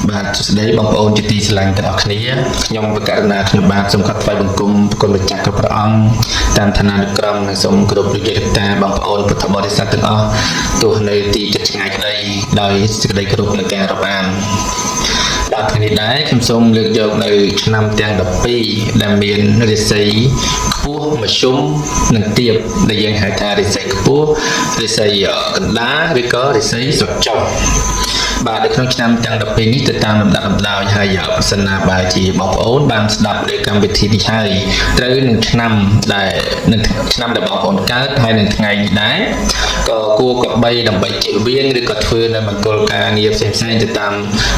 បាទសួស្តីបងប្អូនជាទីស្រឡាញ់ទាំងអស់គ្នាខ្ញុំបកករណាខ្ញុំបាទសូមខត់ថ្វាយបង្គំប្រគុណម្ចាស់គ្រប់ព្រះអង្គតាមឋានានុក្រមនិងសូមគោរពលោកយាយតាបងប្អូនពុទ្ធបរិស័ទទាំងអស់ទោះនៅទីជិតឆ្ងាយក្តីដោយសេចក្តីគោរពនិងការរាប់អានបាទថ្ងៃនេះដែរខ្ញុំសូមលើកយកនៅឆ្នាំទាំង12ដែលមានរិស័យខ្ពស់មធ្យមនិងទាបដែលយើងហៅថារិស័យខ្ពស់រិស័យកណ្ដាលឬក៏រិស័យស្រកចុះបាទនៅក្នុងឆ្នាំទាំង12នេះទៅតាមលំដាប់លំដោយហើយប្រសិនណាបើជាបងប្អូនបានស្ដាប់លើកម្មវិធីនេះហើយត្រូវនឹងឆ្នាំដែលបងប្អូនកើតហើយនឹងថ្ងៃនេះដែរក៏គួរក៏បីដើម្បីជៀសវាងឬក៏ធ្វើនៅមង្គលការងារផ្សេងៗទៅតាម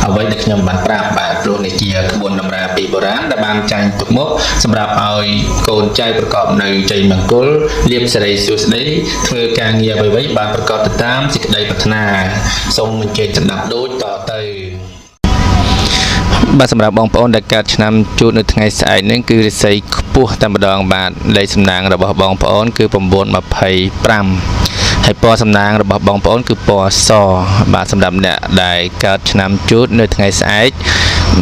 អ្វីដែលខ្ញុំបានប្រាប់បាទព្រោះនេះជាក្បួនតម្រាពីបុរាណដែលបានចាញ់ទុកមកសម្រាប់ឲ្យកូនចៅប្រកបនៅជ័យមង្គលលាភសិរីសួស្តីធ្វើការងារអ្វីៗបានប្រកបទៅតាមសេចក្តីប្រាថ្នាសូមអញ្ជើញស្ដាប់ដូចតទៅបាទសម្រាប់បងប្អូនដែលកើតឆ្នាំជូតនៅថ្ងៃស្អែកនេះគឺរិស័យខ្ពស់តែម្ដងបាទលេខសំណាងរបស់បងប្អូនគឺ925ហើយពណ៌សំណាងរបស់បងប្អូនគឺពណ៌សបាទសម្រាប់អ្នកដែលកើតឆ្នាំជូតនៅថ្ងៃស្អែក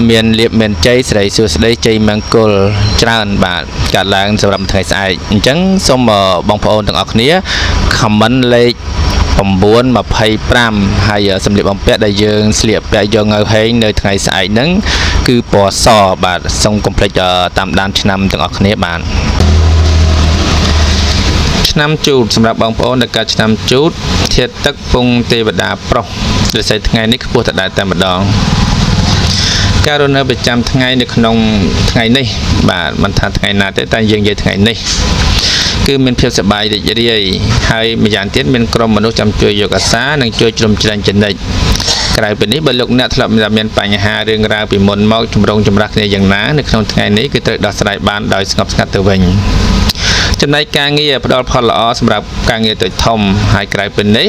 មានលៀបមានជ័យសិរីសួស្តីជ័យមង្គលច្រើនបាទកើតឡើងសម្រាប់ថ្ងៃស្អែកអញ្ចឹងសូមបងប្អូនទាំងអស់គ្នា comment លេខ925ហើយសម្លៀកបំពាក់ដែលយើងស្លៀកពាក់យកនៅហេងនៅថ្ងៃស្អែកហ្នឹងគឺពណ៌សបាទសូមកុំភ្លេចតាមដានឆ្នាំទាំងអស់គ្នាបាទឆ្នាំជូតសម្រាប់បងប្អូនដែលកើតឆ្នាំជូតធាតុទឹកពងទេវតាប្រុសរិស័យថ្ងៃនេះខ្ពស់តែម្ដងការរស់នៅប្រចាំថ្ងៃនៅក្នុងថ្ងៃនេះបាទមិនថាថ្ងៃណាទេតែយើងនិយាយថ្ងៃនេះគឺមានភាពសប្បាយរីករាយហើយម្យ៉ាងទៀតមានក្រុមមនុស្សចាំជួយយកអាសានិងជួយជ្រោមជ្រែងចំណិចក្រៅពីនេះបើលោកអ្នកធ្លាប់មានបញ្ហារឿងរ៉ាវពីមុនមកចម្រូងចម្រាសគ្នាយ៉ាងណានៅក្នុងថ្ងៃនេះគឺត្រូវដោះស្រាយបានដោយស្ងប់ស្ងាត់ទៅវិញចំណែកការងារផ្ដល់ផលល្អសម្រាប់ការងារតូចធំហើយក្រៅពីនេះ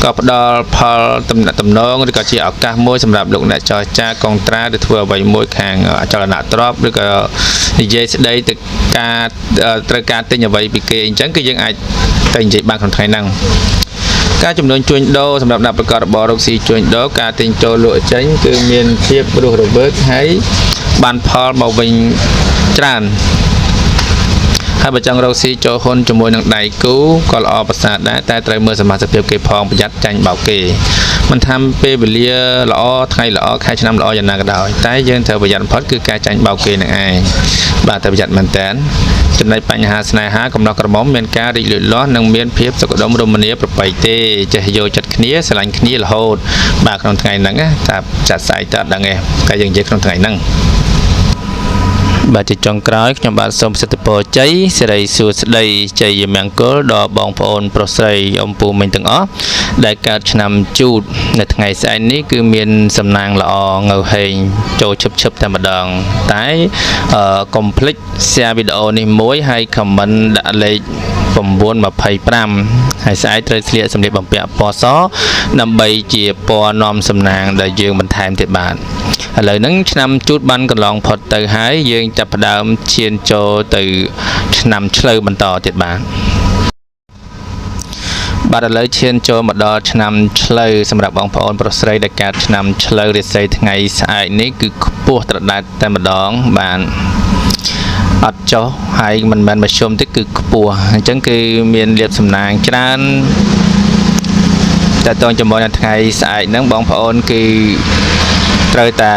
ក៏ផ្ដល់ផលទំនាក់ទំនងឬក៏ជាឱកាសមួយសម្រាប់លោកអ្នកចរចាកុងត្រាឬធ្វើអ្វីមួយខាងអចលនទ្រព្យឬក៏និយាយស្ដីទៅការត្រូវការទិញអ្វីពីគេអញ្ចឹងគឺយើងអាចទៅនិយាយបានក្នុងថ្ងៃហ្នឹងការចំនួនជួញដូរសម្រាប់អ្នកប្រកបរបររកស៊ីជួញដូរការទិញចូលលក់ចេញគឺមានភាពរស់រវើកហើយបានផលមកវិញច្រើនហើយបើចង់រកស៊ីចូលហ៊ុនជាមួយនឹងដៃគូក៏ល្អប្រសើរដែរតែត្រូវមើលសមាជិកភាពគេផងប្រយ័ត្នចាញ់បោកគេមិនថាពេលវេលាល្អថ្ងៃល្អខែឆ្នាំល្អយ៉ាងណាក៏ដោយតែយើងត្រូវប្រយ័ត្នបំផុតគឺការចាញ់បោកគេនឹងឯងបាទតែប្រយ័ត្នមែនតើចំណែកបញ្ហាស្នេហាកំណត់ក្រមុំមានការរីកលូតលាស់និងមានភាពសុខដុមរមនាប្រពៃទេចេះយកចិត្តគ្នាស្រឡាញ់គ្នារហូតបាទក្នុងថ្ងៃហ្នឹងតែចាត់ស្អែកតើដឹងឯងតែយើងនិយាយក្នុងថ្ងៃហ្នឹងបាទជាចុងក្រោយខ្ញុំបាទសូមសិទ្ធិពរជ័យសិរីសួស្តីជ័យមង្គលដល់បងប្អូនប្រុសស្រីអ៊ំពូមីងទាំងអស់ដែលកើតឆ្នាំជូតនៅថ្ងៃស្អែកនេះគឺមានសំណាងល្អងើហេងចូលឈឹបតែម្ដងតែកុំភ្លេច share វីដេអូនេះមួយហើយ comment ដាក់លេខ925ហើយស្អែកត្រូវស្លៀកសម្លៀកបំពាក់ពណ៌សដើម្បីជាពណ៌នាំសំណាងដែលយើងបន្ថែមទៀតបាទឥឡូវហ្នឹងឆ្នាំជូតបានកន្លងផុតទៅហើយយើងចាប់ផ្ដើមឈានចូលទៅឆ្នាំឆ្លូវបន្តទៀតបាទឥឡូវឈានចូលមកដល់ឆ្នាំឆ្លូវសម្រាប់បងប្អូនប្រុសស្រីដែលកើតឆ្នាំឆ្លូវរិស័យថ្ងៃស្អែកនេះគឺខ្ពស់ត្រដែតតែម្ដងបាទអត់ចុះហើយមិនមែនមធ្យមទេគឺខ្ពស់អញ្ចឹងគឺមានលាភសំណាងច្រើនតែតងជាមួយនឹងថ្ងៃស្អែកហ្នឹងបងប្អូនគឺត្រូវតែ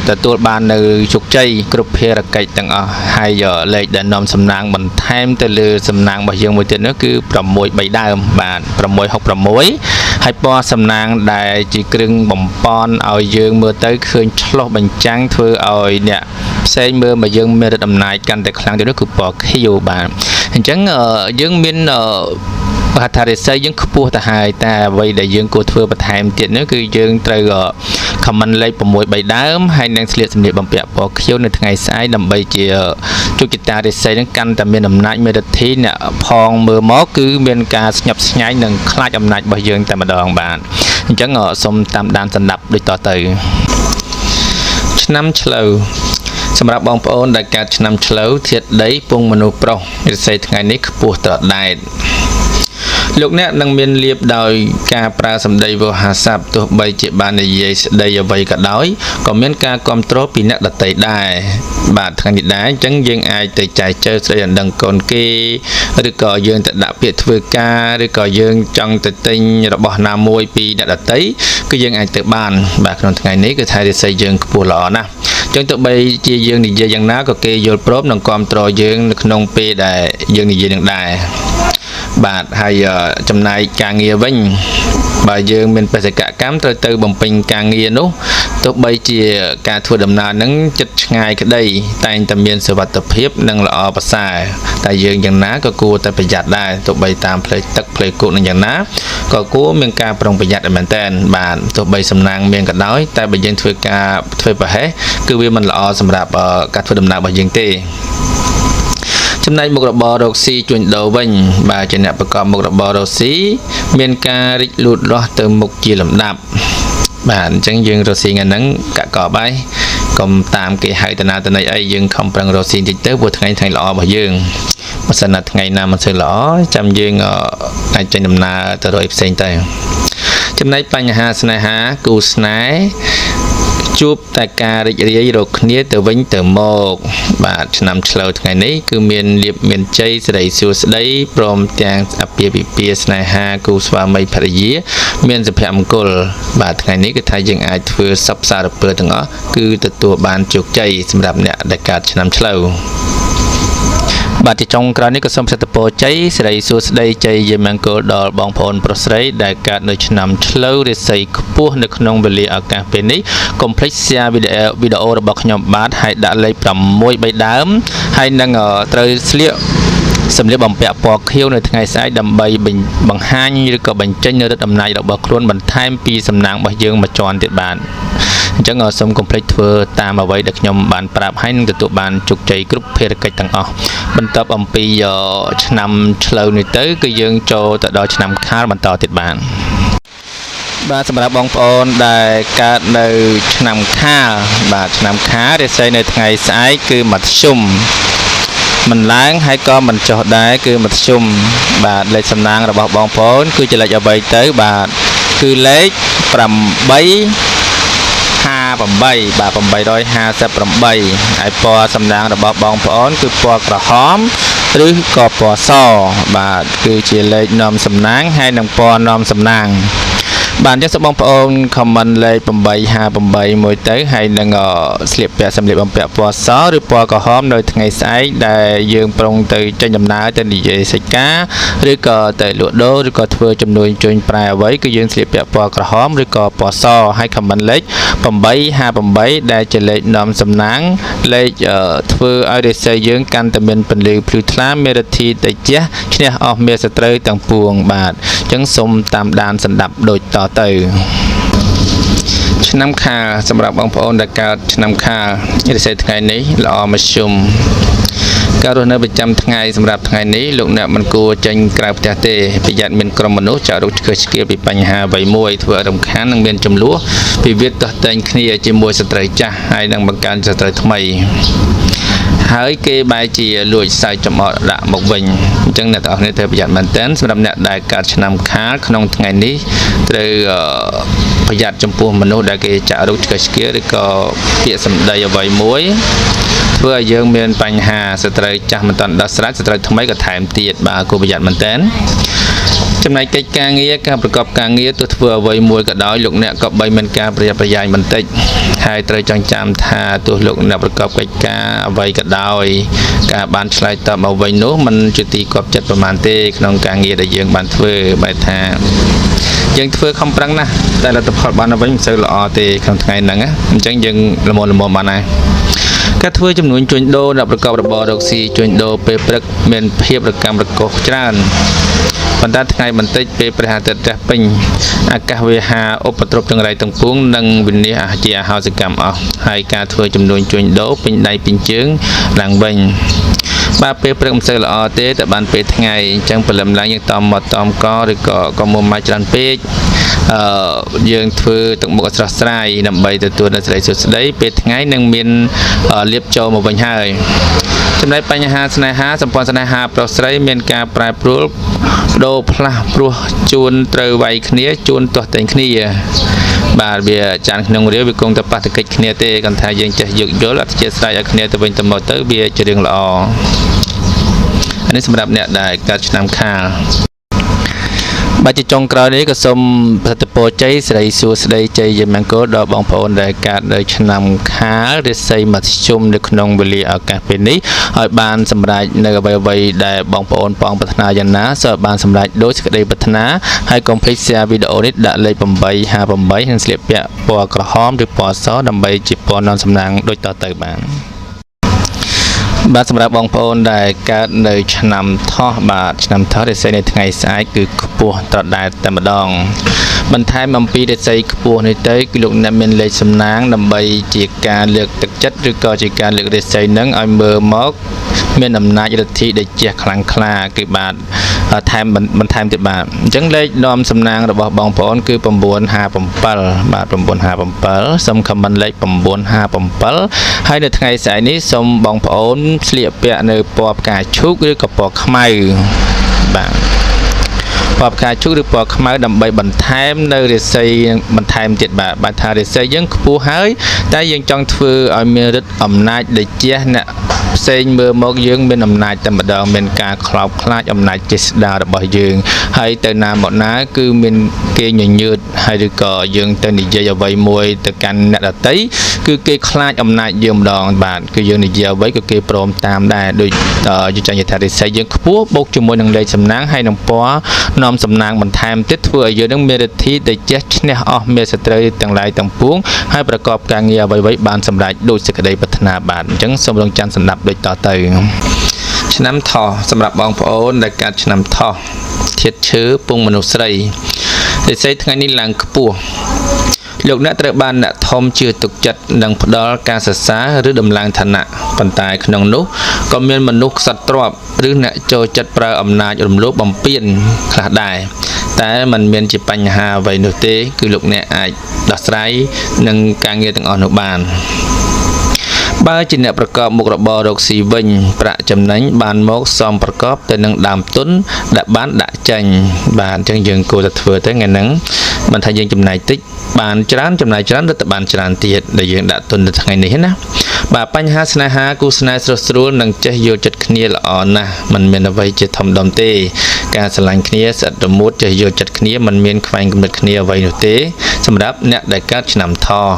ទទួលបាននៅជោគជ័យគ្រប់ភារកិច្ចទាំងអស់ហើយលេខដែលនាំសំណាងបន្ថែមទៅលើសំណាងរបស់យើងមួយទៀតនោះគឺ6 ដើមបាទ666ហើយពណ៌សំណាងដែលជាគ្រឿងបំពន់ឲ្យយើងមើលទៅឃើញឆ្លុះបញ្ចាំងធ្វើឲ្យអ្នកផ្សេងមើលមកយើងមានរិទ្ធអំណាចកាន់តែខ្លាំងទៅនោះគឺពណ៌ខៀវបាទអញ្ចឹងយើងមានបាទថារិស័យយើងខ្ពស់ទៅហើយតែអ្វីដែលយើងគួរធ្វើបន្ថែមទៀតនោះគឺយើងត្រូវ comment លេខ6 ដើមហើយនឹងស្លៀកសម្លៀកបំពាក់ពណ៌ខៀវនៅថ្ងៃស្អែកដើម្បីជាជោគជតារិស័យនឹងកាន់តែមានអំណាចមេរិទ្ធីអ្នកផងមើលមកគឺមានការស្ញប់ស្ញែងនិងខ្លាចអំណាចរបស់យើងតែម្ដងបាទអញ្ចឹងសូមតាមដានសន្តាប់ដូចតទៅឆ្នាំឆ្លូវសម្រាប់បងប្អូនដែលកើតឆ្នាំឆ្លូវធាតុដីពងមនុស្សប្រុសរិស័យថ្ងៃនេះខ្ពស់ត្រដែត លោកអ្នកនឹងមានលៀបដោយការប្រើសម្ដីវោហារស័ព្ទទោះបីជាបាននិយាយស្ដីអ្វីក៏ដោយក៏មានការគ្រប់គ្រងពីអ្នកដទៃដែរបាទថ្ងៃនេះដែរអញ្ចឹងយើងអាចទៅចែកចែកស្ដីដណ្ដឹងកូនគេឬក៏យើងទៅដាក់ពាក្យធ្វើការឬក៏យើងចង់ទៅទិញរបស់ណាមួយពីអ្នកដទៃគឺយើងអាចទៅបានបាទក្នុងថ្ងៃនេះគឺថារិស័យយើងខ្ពស់ល្អណាស់ចឹងទៅបីជាយើងនិយាយយ៉ាងណាក៏គេយល់ព្រមនិងគ្រប់គ្រងយើងនៅក្នុងពេលដែលយើងនិយាយនឹងដែរបាទហើយចំណាយការងារវិញបើយើងមានបេសកកម្មត្រូវទៅបំពេញការងារនោះទោះបីជាការធ្វើដំណើរនឹងចិត្តឆ្ងាយក្តីតែងតែមានសុវត្ថិភាពនិងល្អប្រសើរតែយើងយ៉ាងណាក៏គួរតែប្រយ័ត្នដែរទោះបីតាមផ្លូវទឹកផ្លូវគោកនឹងយ៉ាងណាក៏គួរមានការប្រុងប្រយ័ត្នមែនទែនបាទទោះបីសំណាងមានក៏ដោយតែបើយើងធ្វើប្រហែសគឺវាមិនល្អសម្រាប់ការធ្វើដំណើររបស់យើងទេចំណែកមុខរបររកស៊ីជួញដូរវិញបាទជាអ្នកប្រកបមុខរបររកស៊ីមានការរីកលូតលាស់ទៅមុខជាលំដាប់បាទអញ្ចឹងយើងរកស៊ីថ្ងៃហ្នឹងកាក់កបហើយកុំតាមគេហៅតាណាតណីអីយើងខំប្រឹងរកស៊ីតិចទៅព្រោះថ្ងៃល្អរបស់យើងបើសិនណាថ្ងៃណាមិនសូវល្អចាំយើងអាចចេញដំណើរទៅរកផ្សេងទៅចំណែកបញ្ហាស្នេហាគូស្នេហ៍ជួបតែការរីករាយរកគ្នាទៅវិញទៅមកបាទឆ្នាំឆ្លូវថ្ងៃនេះគឺមានលៀបមានជ័យសិរីសួស្តីព្រមទាំងអាពាហ៍ពិពាហ៍ស្នេហាគូស្វាមីភរិយាមានសុភមង្គលបាទថ្ងៃនេះគឺថាយើងអាចធ្វើសពសារពើទាំងអស់គឺទទួលបានជោគជ័យសម្រាប់អ្នកដែលកើតឆ្នាំឆ្លូវបាទជាចុងក្រោយនេះក៏សូមផ្សិតពរជ័យសិរីសួស្តីជ័យយាមង្គលដល់បងប្អូនប្រុសស្រីដែលកើតនៅឆ្នាំឆ្លូវរាសីខ្ពស់នៅក្នុងវេលាឱកាសពេលនេះកុំភ្លេច share វីដេអូរបស់ខ្ញុំបាទហើយដាក់លេខ6 3ដើមហើយនឹងត្រូវស្លៀកសម្លៀកបំពាក់ពណ៌ខៀវនៅថ្ងៃស្អែកដើម្បីបង្ហាញឬក៏បញ្ចេញនូវឫទ្ធិអំណាចរបស់ខ្លួនបន្ថែមពីសំណាងរបស់យើងមួយជាន់ទៀតបាទអញ្ចឹងសូមកុំភ្លេចធ្វើតាមអ្វីដែលខ្ញុំបានប្រាប់ហើយនឹងទទួលបានជោគជ័យគ្រប់ភារកិច្ចទាំងអស់បន្ទាប់អំពីឆ្នាំឆ្លូវនេះទៅគឺយើងចូលទៅដល់ឆ្នាំខាលបន្តទៀតបាទសម្រាប់បងប្អូនដែលកើតនៅឆ្នាំខាលបាទឆ្នាំខាលរាសីនៅថ្ងៃស្អែកគឺមធ្យមមិនឡើងហើយក៏មិនចុះដែរគឺមធ្យមបាទលេខសំណាងរបស់បងប្អូនគឺជាលេខអ្វីទៅបាទគឺលេខ858បាទ858ហើយពណ៌សំណាងរបស់បងប្អូនគឺពណ៌ក្រហមឬក៏ពណ៌សបាទគឺជាលេខនាំសំណាងហើយនឹងពណ៌នាំសំណាងបាទអញ្ចឹងសូមបងប្អូនខមមិនលេខ858មួយទៅហើយនឹងស្លៀកពាក់សម្លៀកបំពាក់ពណ៌សឬពណ៌ក្រហមនៅថ្ងៃស្អែកដែលយើងប្រុងទៅចេញដំណើរទៅនិយាយសិកាឬក៏ទៅលក់ដូរឬក៏ធ្វើជំនួញជួញប្រែអ្វីគឺយើងស្លៀកពាក់ពណ៌ក្រហមឬក៏ពណ៌សហើយខមមិនលេខ858ដែលជាលេខនាំសំណាងលេខធ្វើឲ្យរាសីយើងកាន់តែមានពន្លឺភ្លឺថ្លាមេរិទ្ធីតេជះឈ្នះអស់មេសត្រូវទាំងពួងបាទអញ្ចឹងសូមតាមដានសន្តាប់ដូចតទៅឆ្នាំខាលសម្រាប់បងប្អូនដែលកើតឆ្នាំខាលរាសីថ្ងៃនេះល្អមធ្យមការរស់នៅប្រចាំថ្ងៃសម្រាប់ថ្ងៃនេះលោកអ្នកមិនគួរចេញក្រៅផ្ទះទេប្រយ័ត្នមានក្រុមមនុស្សចាក់រុកឆ្កឹះឆ្កៀលពីបញ្ហាអ្វីមួយធ្វើឲ្យរំខាននិងមានចំនួនពិវាទទាស់តែងគ្នាជាមួយស្ត្រីចាស់ហើយនឹងបង្កើនស្ត្រីថ្មីហើយគេបែរជាលួចសើចចំអកដាក់មកវិញអញ្ចឹងអ្នកទាំងអស់គ្នាត្រូវប្រយ័ត្នមែនទែនសម្រាប់អ្នកដែលកើតឆ្នាំខាលក្នុងថ្ងៃនេះត្រូវប្រយ័ត្នចំពោះមនុស្សដែលគេចាក់រុកឆ្កឹះឆ្កៀលឬក៏ពាក្យសម្ដីអ្វីមួយធ្វើឲ្យយើងមានបញ្ហាស្ត្រីចាស់មិនទាន់ដោះស្រាយស្ត្រីថ្មីក៏ថែមទៀតបាទគួរប្រយ័ត្នមែនទែនចំណែកកិច្ចការងារការប្រកបការងារទោះធ្វើអ្វីមួយក៏ដោយលោកអ្នកក៏បីមានការប្រយ័ត្នប្រយែងបន្តិចហើយត្រូវចងចាំថាទោះលោកអ្នកប្រកបកិច្ចការអ្វីក៏ដោយការបានឆ្លើយតបមកវិញនោះមិនជាទីគាប់ចិត្តប្រមាណទេក្នុងការងារដែលយើងបានធ្វើបែរថាយើងធ្វើខំប្រឹងណាស់តែលទ្ធផលបានទៅវិញមិនសូវល្អទេក្នុងថ្ងៃហ្នឹងអញ្ចឹងយើងល្មមបានដែរការធ្វើចំនួនជួញដូរអ្នកប្រកបរបររកស៊ីជួញដូរពេលព្រឹកមានភាពរកម្មរកុសច្រើនប៉ុន្តែថ្ងៃបន្តិចពេលព្រះអាទិត្យរះពេញអាកាសវាហាឧបទ្រពចង្រៃទាំងពួងនិងវិនិច្ឆ័យជាអហោសកម្មអស់ហើយការធ្វើចំនួនជួញដូរពេញដៃពេញជើងឡើងវិញបាទពេលព្រឹកមិនសូវល្អទេតែបានពេលថ្ងៃអញ្ចឹងព្រលឹមឡើងយើងតមមកតមកឬក៏មុំមកច្រើនពេកយើងធ្វើទឹកមុខស្រស់ស្រាយដើម្បីទទួលនូវសេចក្តីសុខស្តីពេលថ្ងៃនឹងមានលៀបចូលមកវិញហើយ ចំណែកបញ្ហាស្នេហាសម្ព័ន្ធស្នេហាប្រុសស្រីមានការប្រែប្រួលដូរផ្លាស់ព្រោះជួនត្រូវវាយគ្នាជួនទាស់តែងគ្នាបាទវាចានក្នុងរាវវាគង់តែប៉ះទង្គិចគ្នាទេគាត់ថាយើងចេះយោគយល់អធិស្ឋានស្រ័យឲ្យគ្នាទៅវិញទៅមកទៅវាជារឿងល្អអានេះសម្រាប់អ្នកដែលកើតឆ្នាំខាលបាទជាចុងក្រោយនេះក៏សូមប្រតិពរជ័យសិរីសួស្តីជ័យយមង្គលដល់បងប្អូនដែលកើតនៅឆ្នាំខាលរាសីមធ្យមនៅក្នុងវេលាឱកាសពេលនេះឲ្យបានសម្រេចនៅអ្វីៗដែលបងប្អូនប៉ងប្រាថ្នាយ៉ាងណាសូមបានសម្រេចដោយសេចក្តីប្រាថ្នាហើយកុំភ្លេច share វីដេអូនេះដាក់លេខ858និងស្លៀកពាក់ពណ៌ក្រហមឬពណ៌សដើម្បីជាពណ៌នាំសំណាងដូចតទៅបានបាទសម្រាប់បងប្អូនដែលកើតនៅឆ្នាំថោះបាទឆ្នាំថោះរាសីនៅថ្ងៃស្អែកគឺខ្ពស់ត្រដែតតែម្ដងបន្ថែមអំពីរាសីខ្ពស់នេះទៅគឺលោកអ្នកមានលេខសំណាងដើម្បីជាការលើកទឹកចិត្តឬក៏ជាការលើករាសីនឹងឲ្យមើលមកមានអំណាចឫទ្ធិដែលជះខ្លាំងក្លាគឺបាទបន្ថែមទៀតបាទអញ្ចឹងលេខនាំសំណាងរបស់បងប្អូនគឺ957បាទ957សូមខមមិនលេខ957ហើយនៅថ្ងៃស្អែកនេះសូមបងប្អូនស្លៀកពាក់នៅពណ៌ផ្កាឈូកឬក៏ពណ៌ខ្មៅបាទពណ៌ផ្កាឈូកឬពណ៌ខ្មៅដើម្បីបន្ថែមនៅរាសីបន្ថែមទៀតបាទថារាសីយើងខ្ពស់ហើយតែយើងចង់ធ្វើឲ្យមានឫទ្ធិអំណាចដែលជះអ្នកផ្សេងមើលមកយើងមានអំណាចតែម្ដងមានការខ្លោបខ្លាចអំណាចចេស្តារបស់យើងហើយទៅណាមកណាគឺមានគេញញើតហើយឬក៏យើងទៅនិយាយអ្វីមួយទៅកាន់អ្នកដទៃគឺគេខ្លាចអំណាចយើងម្ដងបាទគឺយើងនិយាយអ្វីក៏គេព្រមតាមដែរដូចយុចាញ់ថារិស័យយើងខ្ពស់បូកជាមួយនឹងលេខសំណាងហើយនឹងពណ៌នាំសំណាងបន្ថែមទៀតធ្វើឲ្យយើងនឹងមានឫទ្ធិដែលជះឈ្នះអស់មេសត្រូវទាំងឡាយទាំងពួងហើយប្រកបការងារអ្វីៗបានសម្រេចដោយសេចក្តីប្រាថ្នាបាទអញ្ចឹងសូមរងចាំស្ដាប់ដូចតទៅឆ្នាំថោះសម្រាប់បងប្អូនដែលកើតឆ្នាំថោះធាតុឈើពងមនុស្សស្រីរិស័យថ្ងៃនេះឡើងខ្ពស់លោកអ្នកត្រូវបានអ្នកធំជឿទុកចិត្តនិងផ្ដល់ការសរសើរឬដំឡើងឋានៈប៉ុន្តែក្នុងនោះក៏មានមនុស្សខ្សត់ទ្រព្យឬអ្នកចូលចិត្តប្រើអំណាចរំលោភបំពានខ្លះដែរតែมันមានជាបញ្ហាអ្វីនោះទេគឺលោកអ្នកអាចដោះស្រាយនឹងការងារទាំងអស់នោះបានបើជាអ្នកប្រកបមុខរបររកស៊ីវិញប្រាក់ចំណេញបានមកសមប្រកបទៅនឹងដើមទុនដែលបានដាក់ចេញបាទអញ្ចឹងយើងគួរតែធ្វើទៅថ្ងៃហ្នឹងមិនថាយើងចំណាយតិចបានច្រើនចំណាយច្រើនឬទៅបានច្រើនទៀតដែលយើងដាក់ទុននៅថ្ងៃនេះណាបាទបញ្ហាស្នេហាគូស្នេហ៍ស្រស់ស្រួលនិងចេះយល់ចិត្តគ្នាល្អណាស់มันមានអ្វីជាធំដុំទេការស្រឡាញ់គ្នាស្អិតរមួតចេះយល់ចិត្តគ្នាมันមានខ្វែងគំនិតគ្នាអ្វីនោះទេសម្រាប់អ្នកដែលកើតឆ្នាំថោះ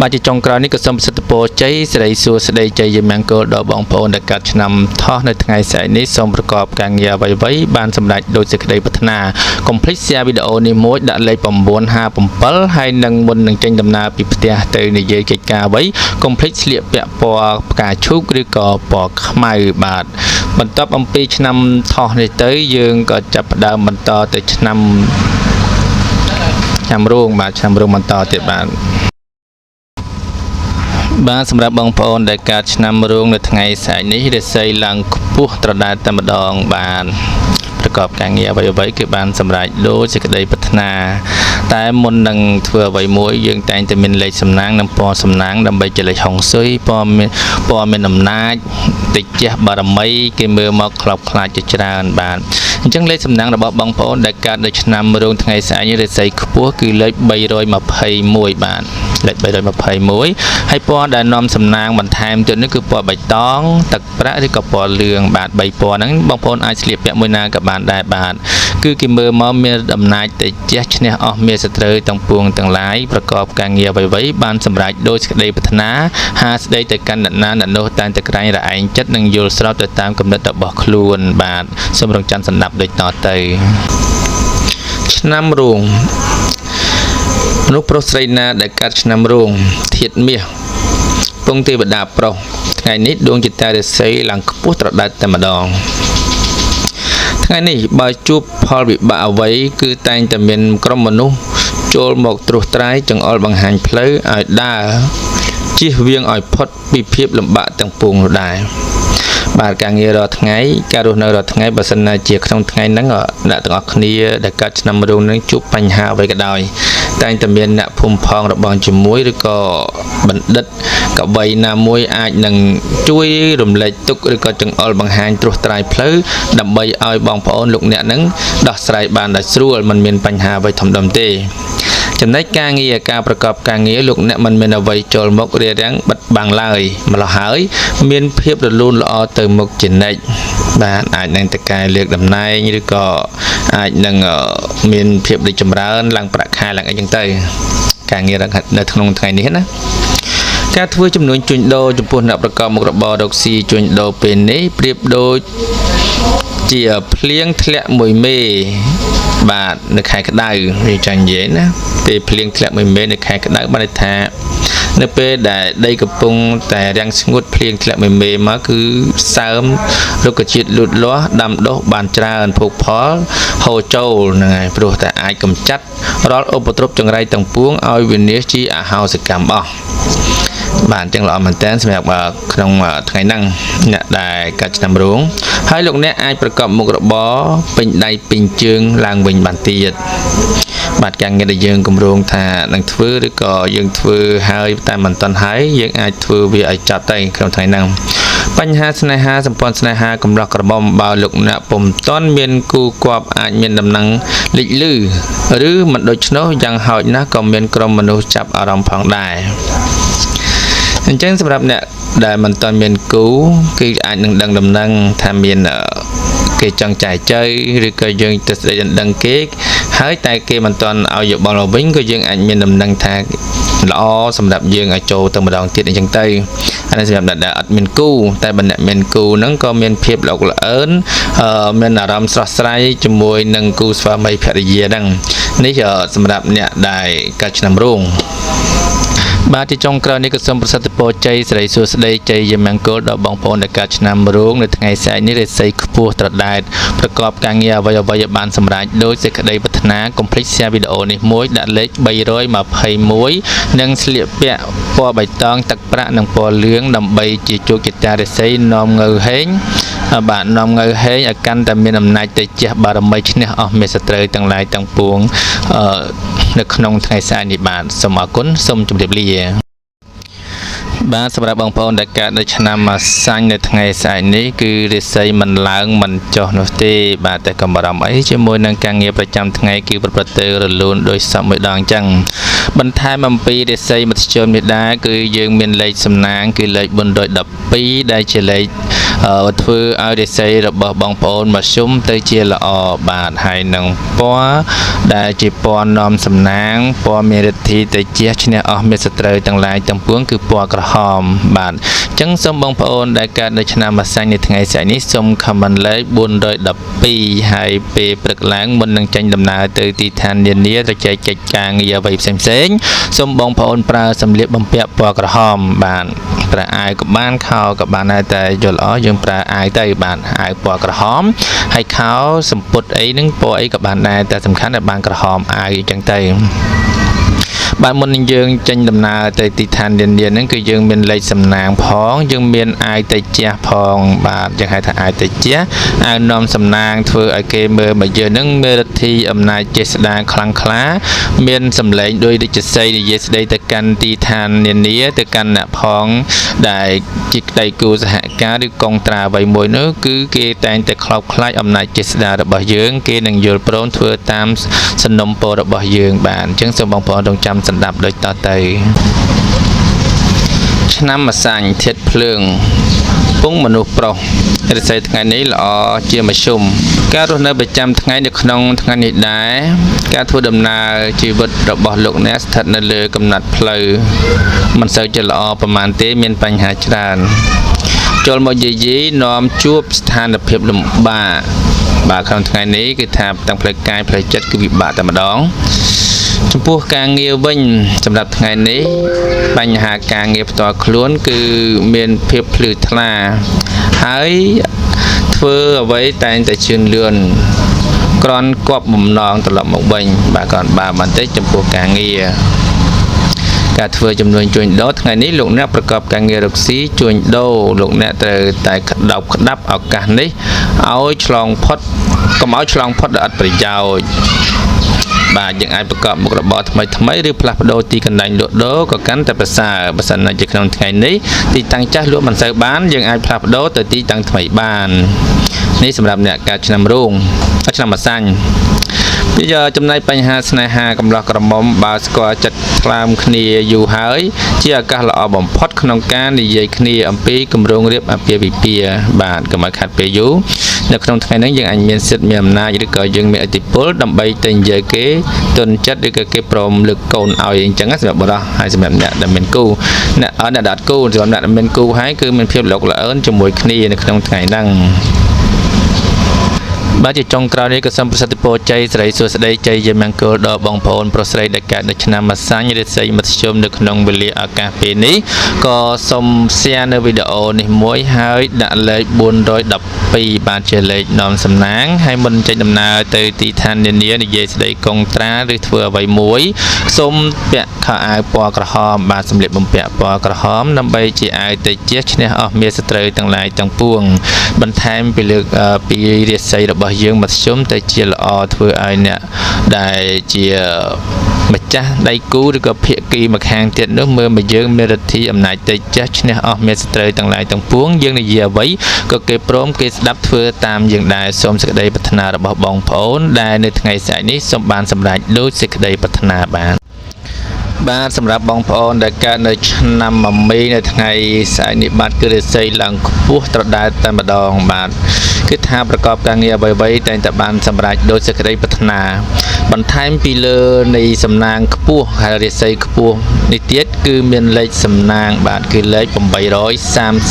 បាទជាចុងក្រោយនេះក៏សូមប្រសិទ្ធពរជ័យសិរីសួស្តីជ័យយមង្គលដល់បងប្អូនដែលកើតឆ្នាំថោះនៅថ្ងៃស្អែកនេះសូមប្រកបការងារអ្វីៗបានសម្រេចដោយសេចក្តីប្រាថ្នាកុំភ្លេច share វីដេអូនេះមួយដាក់លេខ957ហើយនឹងមុននឹងចេញដំណើរពីផ្ទះទៅនិយាយកិច្ចការអ្វីកុំភ្លេចស្លៀកពាក់ពណ៌ផ្កាឈូកឬក៏ពណ៌ខ្មៅបាទបន្ទាប់អំពីឆ្នាំថោះនេះទៅយើងក៏ចាប់ផ្ដើមបន្តទៅឆ្នាំរោងបាទឆ្នាំរោងបន្តទៀតបាទសម្រាប់បងប្អូនដែលកើតឆ្នាំរោងនៅថ្ងៃស្អែកនេះរាសីឡើងខ្ពស់ត្រដែតតែម្ដងបានប្រកបការងារអ្វីៗគឺបានសម្រេចដោយសេចក្តីប្រាថ្នាតែមុននឹងធ្វើអ្វីមួយយើងតែងតែមានលេខសំណាងនិងពណ៌សំណាងដើម្បីជាលេខហុងស៊ុយពណ៌មានអំណាចតិចជះបារមីគេមើលមកខ្លោបខ្លាចជាច្រើនបាទអញ្ចឹងលេខសំណាងរបស់បងប្អូនដែលកើតនៅឆ្នាំរោងថ្ងៃស្អែកនេះរាសីខ្ពស់គឺលេខ321បាទលេខ321ហើយពណ៌ដែលនាំសំណាងបន្ថែមទៀតនេះគឺពណ៌បៃតងទឹកប្រាក់ឬក៏ពណ៌លឿងបាទ3ពណ៌ហ្នឹងបងប្អូនអាចស្លៀកពាក់មួយណាក៏បានដែរបាទគឺគេមើលមកមានអំណាចទៅជះឈ្នះអស់មេសត្រូវទាំងពួងទាំងឡាយប្រកបការងារអ្វីៗបានសម្រេចដោយសេចក្តីប្រាថ្នាហាស្ដីទៅកាន់អ្នកណាអ្នកនោះតែងតែក្រែងរឯងចិត្តនិងយល់ស្របទៅតាមគំនិតរបស់ខ្លួនបាទសូមរងចាំស្ដាប់ដូចតទៅឆ្នាំរោងមនុស្សប្រុសស្រីណាដែលកើតឆ្នាំរោងធាតុមាសពងទេវតាប្រុសថ្ងៃនេះដួងចិត្តរាសីឡើងខ្ពស់ត្រដែតតែម្ដងថ្ងៃនេះបើជួបផលវិបាកអ្វីគឺតែងតែមានក្រុមមនុស្សចូលមកត្រួសត្រាយចង្អុលបង្ហាញផ្លូវឲ្យដើរជៀសវាងឲ្យផុតពីភាពលំបាកទាំងពួងនោះដែរបាទការងាររាល់ថ្ងៃការរស់នៅរាល់ថ្ងៃបើសិនណាជាក្នុងថ្ងៃហ្នឹងអ្នកទាំងអស់គ្នាដែលកើតឆ្នាំរោងនឹងជួបបញ្ហាអ្វីក៏ដោយ តែងតែមានអ្នកភូមិផងរបងជាមួយឬក៏បណ្ឌិតកវីណាមួយអាចនឹងជួយរំលែកទុក្ខឬក៏ចង្អុលបង្ហាញត្រួសត្រាយផ្លូវដើម្បីឲ្យបងប្អូនលោកអ្នកនឹងដោះស្រាយបានដោយស្រួលមិនមានបញ្ហាអ្វីធំដុំទេចំណែកការងារការប្រកបការងារលោកអ្នកមិនមានអ្វីចូលមករារាំងបិទបាំងឡើយម្ល៉េះហើយមានភាពរលូនល្អទៅមុខជានិច្ចបាទអាចនឹងតកែលើកតំណែងឬក៏អាចនឹងមានភាពរីកចម្រើនឡើងប្រាក់ខែឡើងអីចឹងទៅការងារនៅក្នុងថ្ងៃនេះណាការធ្វើចំនួនជួញដូរចំពោះអ្នកប្រកបមុខរបររកស៊ីជួញដូរពេលនេះប្រៀបដូចជាភ្លៀងធ្លាក់មួយមេបាទនៅខែក្តៅវាចាញ់និយាយណាពេលភ្លៀងធ្លាក់មួយមេនៅខែក្តៅបានន័យថានៅពេលដែលដីកំពុងតែរាំងស្ងួតភ្លៀងធ្លាក់មួយមេមកគឺសើមរុក្ខជាតិលូតលាស់ដាំដុះបានច្រើនភោគផលហូរចូលហ្នឹងហើយព្រោះតែអាចកម្ចាត់រាល់ឧបទ្រពចង្រៃទាំងពួងឲ្យវិនាសជាអហោសកម្មអស់បាទអញ្ចឹងល្អមែនតើសម្រាប់ក្នុងថ្ងៃហ្នឹងអ្នកដែលកាត់ឆ្នាំរោងហើយលោកអ្នកអាចប្រកបមុខរបរពេញដៃពេញជើងឡើងវិញបានទៀតបាទការងារដែលយើងគម្រោងថានឹងធ្វើឬក៏យើងធ្វើហើយតែមិនទាន់ហើយយើងអាចធ្វើវាឲ្យចប់ទៅក្នុងថ្ងៃហ្នឹងបញ្ហាស្នេហាសម្ព័ន្ធស្នេហាកំឡោះក្រមុំបើលោកអ្នកពុំទាន់មានគូគប់អាចមានដំណឹងលេចលឺឬមិនដូច្នោះយ៉ាងហោចណាស់ក៏មានក្រុមមនុស្សចាប់អារម្មណ៍ផងដែរអញ្ចឹងសម្រាប់អ្នកដែលមិនទាន់មានគូគឺអាចនឹងដឹងដំណឹងថាមានគេចង់ចែកចៃឬក៏យើងទៅស្ដីដណ្ដឹងគេហើយតែគេមិនទាន់ឲ្យយោបល់មកវិញក៏យើងអាចមានដំណឹងថាល្អសម្រាប់យើងឲ្យចូលទៅម្ដងទៀតអញ្ចឹងទៅអានេះសម្រាប់អ្នកដែលអត់មានគូតែបើអ្នកមានគូហ្នឹងក៏មានភាពល្អល្អអឿនមានអារម្មណ៍ស្រស់ស្រាយជាមួយនឹងគូស្វាមីភរិយាហ្នឹងនេះសម្រាប់អ្នកដែលកាត់ឆ្នាំរោងបាទជាចុងក្រោយនេះក៏សូមប្រសិទ្ធពរជ័យសិរីសួស្តីជ័យយមង្គលដល់បងប្អូនដែលកើតឆ្នាំរោងនៅថ្ងៃស្អែកនេះរាសីខ្ពស់ត្រដែតប្រកបការងារអ្វីៗឲ្យបានសម្រេចដោយសេចក្តីប្រាថ្នាកុំភ្លេច share វីដេអូនេះមួយដាក់លេខ321និងស្លៀកពាក់ពណ៌បៃតងទឹកប្រាក់និងពណ៌លឿងដើម្បីជាជោគជតារាសីនាំងើហេងបាទនាំងើហេងឲ្យកាន់តែមានអំណាចទៅជះបារមីឈ្នះអស់មេសត្រូវទាំងឡាយទាំងពួងនៅក្នុងថ្ងៃស្អែកនេះបាទសូមអរគុណសូមជម្រាបលាបាទសម្រាប់បងប្អូនដែលកើតនៅឆ្នាំអាសាញ់នៅថ្ងៃស្អែកនេះគឺរាសីមិនឡើងមិនចុះនោះទេបាទតែកំបារម្ភអីជាមួយនឹងការងារប្រចាំថ្ងៃគឺប្រព្រឹត្តទៅរលូនដោយសពមួយដងអញ្ចឹងបន្ថែមអំពីរាសីមធ្យមនេះដែរគឺយើងមានលេខសំណាងគឺលេខ412ដែលជាលេខធ្វើឲ្យរាសីរបស់បងប្អូនមធ្យមទៅជាល្អបាទហើយនឹងពណ៌ដែលជាពណ៌នាំសំណាងពណ៌មានឫទ្ធិទៅជះឈ្នះអស់មេសត្រូវទាំងឡាយទាំងពួងគឺពណ៌ក្រហមបាទអញ្ចឹងសូមបងប្អូនដែលកើតនៅឆ្នាំអាសាញ់នៅថ្ងៃស្អែកនេះសូម comment លេខ412ហើយពេលព្រឹកឡើងមុននឹងចេញដំណើរទៅទីឋាននានាទៅចែកកិច្ចការងារអ្វីផ្សេងៗសូមបងប្អូនប្រើសម្លៀកបំពាក់ពណ៌ក្រហមបាទប្រើអាវក៏បានខោក៏បានដែរតែយល់ល្អយើងប្រើអាវទៅបាទអាវពណ៌ក្រហមហើយខោសំពត់អីហ្នឹងពណ៌អីក៏បានដែរតែសំខាន់តែបានក្រហមអាវអញ្ចឹងទៅបាទមុននឹងយើងចេញដំណើរទៅទីឋាននានាហ្នឹងគឺយើងមានលេខសំណាងផងយើងមានអាយទៅជះផងបាទយើងហៅថាអាយទៅជះអាវនាំសំណាងធ្វើឲ្យគេមើលមកយើងហ្នឹងមានឫទ្ធិអំណាចចេស្តាខ្លាំងក្លាមានសម្លេងដោយរាជសីនិយាយស្ដីទៅកាន់ទីឋាននានាទៅកាន់អ្នកផងដែលជាក្តីគូសហការឬកងត្រាអ្វីមួយនោះគឺគេតែងតែខ្លោបខ្លាចអំណាចចេស្តារបស់យើងគេនឹងយល់ព្រមធ្វើតាមសំណុំពររបស់យើងបាទអញ្ចឹងសូមបងប្អូនរងចាំស្ដាប់ដូចតទៅឆ្នាំអាសាញ់ធាតុភ្លើងពងមនុស្សប្រុសរាសីថ្ងៃនេះល្អជាមធ្យមការរស់នៅប្រចាំថ្ងៃនៅក្នុងថ្ងៃនេះដែរការធ្វើដំណើរជីវិតរបស់លោកអ្នកស្ថិតនៅលើកំណត់ផ្លូវមិនសូវជាល្អប្រហែលទេមានបញ្ហាច្រើនចូលមកយាយីនាំជួបស្ថានភាពលំបាកបាទក្នុងថ្ងៃនេះគឺថាទាំងផ្លូវកាយផ្លូវចិត្តគឺពិបាកតែម្ដងចំពោះការងារវិញសម្រាប់ថ្ងៃនេះបញ្ហាការងារផ្ទាល់ខ្លួនគឺមានភាពភ្លឺថ្លាហើយធ្វើអ្វីតែងតែជឿនលឿនក្រន់គប់បំណងត្រឡប់មកវិញបាទគ្រាន់បើបន្តិចចំពោះការងារការធ្វើចំនួនជួញដូរថ្ងៃនេះលោកអ្នកប្រកបការងាររកស៊ីជួញដូរលោកអ្នកត្រូវតែក្តាប់ឱកាសនេះឲ្យឆ្លងផុតកុំឲ្យឆ្លងផុតដោយអត់ប្រយោជន៍ បាទយើងអាចប្រកបមុខរបរថ្មីឬផ្លាស់ប្ដូរទីកន្លែងលក់ដូរក៏កាន់តែប្រសើរបើសិនជាក្នុងថ្ងៃនេះទីតាំងចាស់លក់មិនសូវបានយើងអាចផ្លាស់ប្ដូរទៅទីតាំងថ្មីបាននេះសម្រាប់អ្នកកើតឆ្នាំរោងឆ្នាំម្សាញ់ពីចំណែកបញ្ហាស្នេហាកំឡោះក្រមុំបើស្គាល់ចិត្តខ្លាំគ្នាយូរហើយជាឱកាសល្អបំផុតក្នុងការនិយាយគ្នាអំពីគម្រោងរៀបអាពាហ៍ពិពាហ៍បាទកុំឲ្យខាត់ពេលយូរនៅក្នុងថ្ងៃនេះយើងអាចមានសិទ្ធិមានអំណាចឬក៏យើងមានឥទ្ធិពលដើម្បីទៅនិយាយគេទុនចិត្តឬក៏គេព្រមលើកកូនឲ្យអញ្ចឹងសម្រាប់បុរសហើយសម្រាប់អ្នកដែលមានគូអ្នកដែលគូសម្រាប់អ្នកដែលមានគូហើយគឺមានភាពលោកល្អឿនជាមួយគ្នានៅក្នុងថ្ងៃហ្នឹងបាទជាចុងក្រោយនេះក៏សូមប្រសិទ្ធពរជ័យសិរីសួស្តីជ័យជាមង្គលដល់បងប្អូនប្រុសស្រីដែលកើតនៅឆ្នាំម្សាញ់រាសីមធ្យមនៅក្នុងវេលាឱកាសពេលនេះក៏សូម share នៅវីដេអូនេះមួយហើយដាក់លេខ412បាទជាលេខនាំសំណាងហើយមុនចេញដំណើរទៅទីឋាននានានិយាយស្ដីកុងត្រាឬធ្វើអ្វីមួយសូមពាក់ខោអាវពណ៌ក្រហមបាទសម្លៀកបំពាក់ពណ៌ក្រហមដើម្បីជាអាវទៅជាឈ្នះអស់មាសត្រូវទាំងឡាយទាំងពួងបន្ថែមពីលើកពីរាសីរបស់យើងមធ្យមទៅជាល្អធ្វើឲ្យអ្នកដែលជាម្ចាស់ដៃគូឬក៏ភាគីម្ខាងទៀតនោះមើលមកយើងមានឫទ្ធិអំណាចទេចាស់ឈ្នះអស់មានស្ត្រីទាំងឡាយទាំងពួងយើងនិយាយអ្វីក៏គេព្រមគេស្ដាប់ធ្វើតាមយើងដែរសូមសេចក្តីប្រាថ្នារបស់បងប្អូនដែលនៅថ្ងៃស្អែកនេះសូមបានសម្រេចដូចសេចក្តីប្រាថ្នាបាទសម្រាប់បងប្អូនដែលកើតនៅឆ្នាំមមីនៅថ្ងៃស្អែកនេះបាទគឺរាសីឡើងខ្ពស់ត្រដែតតែម្ដងបាទគឺថាប្រកបការងារអ្វីៗតែងតែបានសម្រេចដោយសេចក្តីប្រាថ្នាបន្ថែមពីលើនៃសំណាងខ្ពស់ហើយរាសីខ្ពស់នេះទៀតគឺមានលេខសំណាងបាទគឺលេខ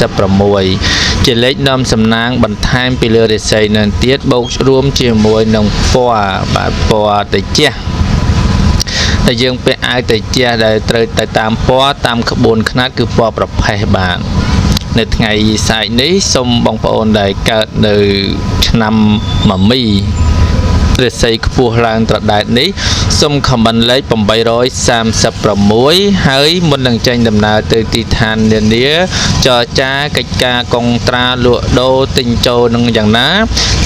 836ជាលេខនាំសំណាងបន្ថែមពីលើរាសីនឹងទៀតបូករួមជាមួយនឹងពណ៌បាទពណ៌ត្រជាក់តែយើងពាក់អាវត្រជាក់ដែលត្រូវទៅតាមពណ៌តាមក្បួនខ្នាតគឺពណ៌ប្រផេះបាទនៅថ្ងៃស្អែកនេះសូមបងប្អូនដែលកើតនៅឆ្នាំមមីរាសីខ្ពស់ឡើងត្រដែតនេះសូមខមមិនលេខ836ហើយមុននឹងចេញដំណើរទៅទីឋាននានាចរចាកិច្ចការកុងត្រាលក់ដូរទិញចូលនឹងយ៉ាងណា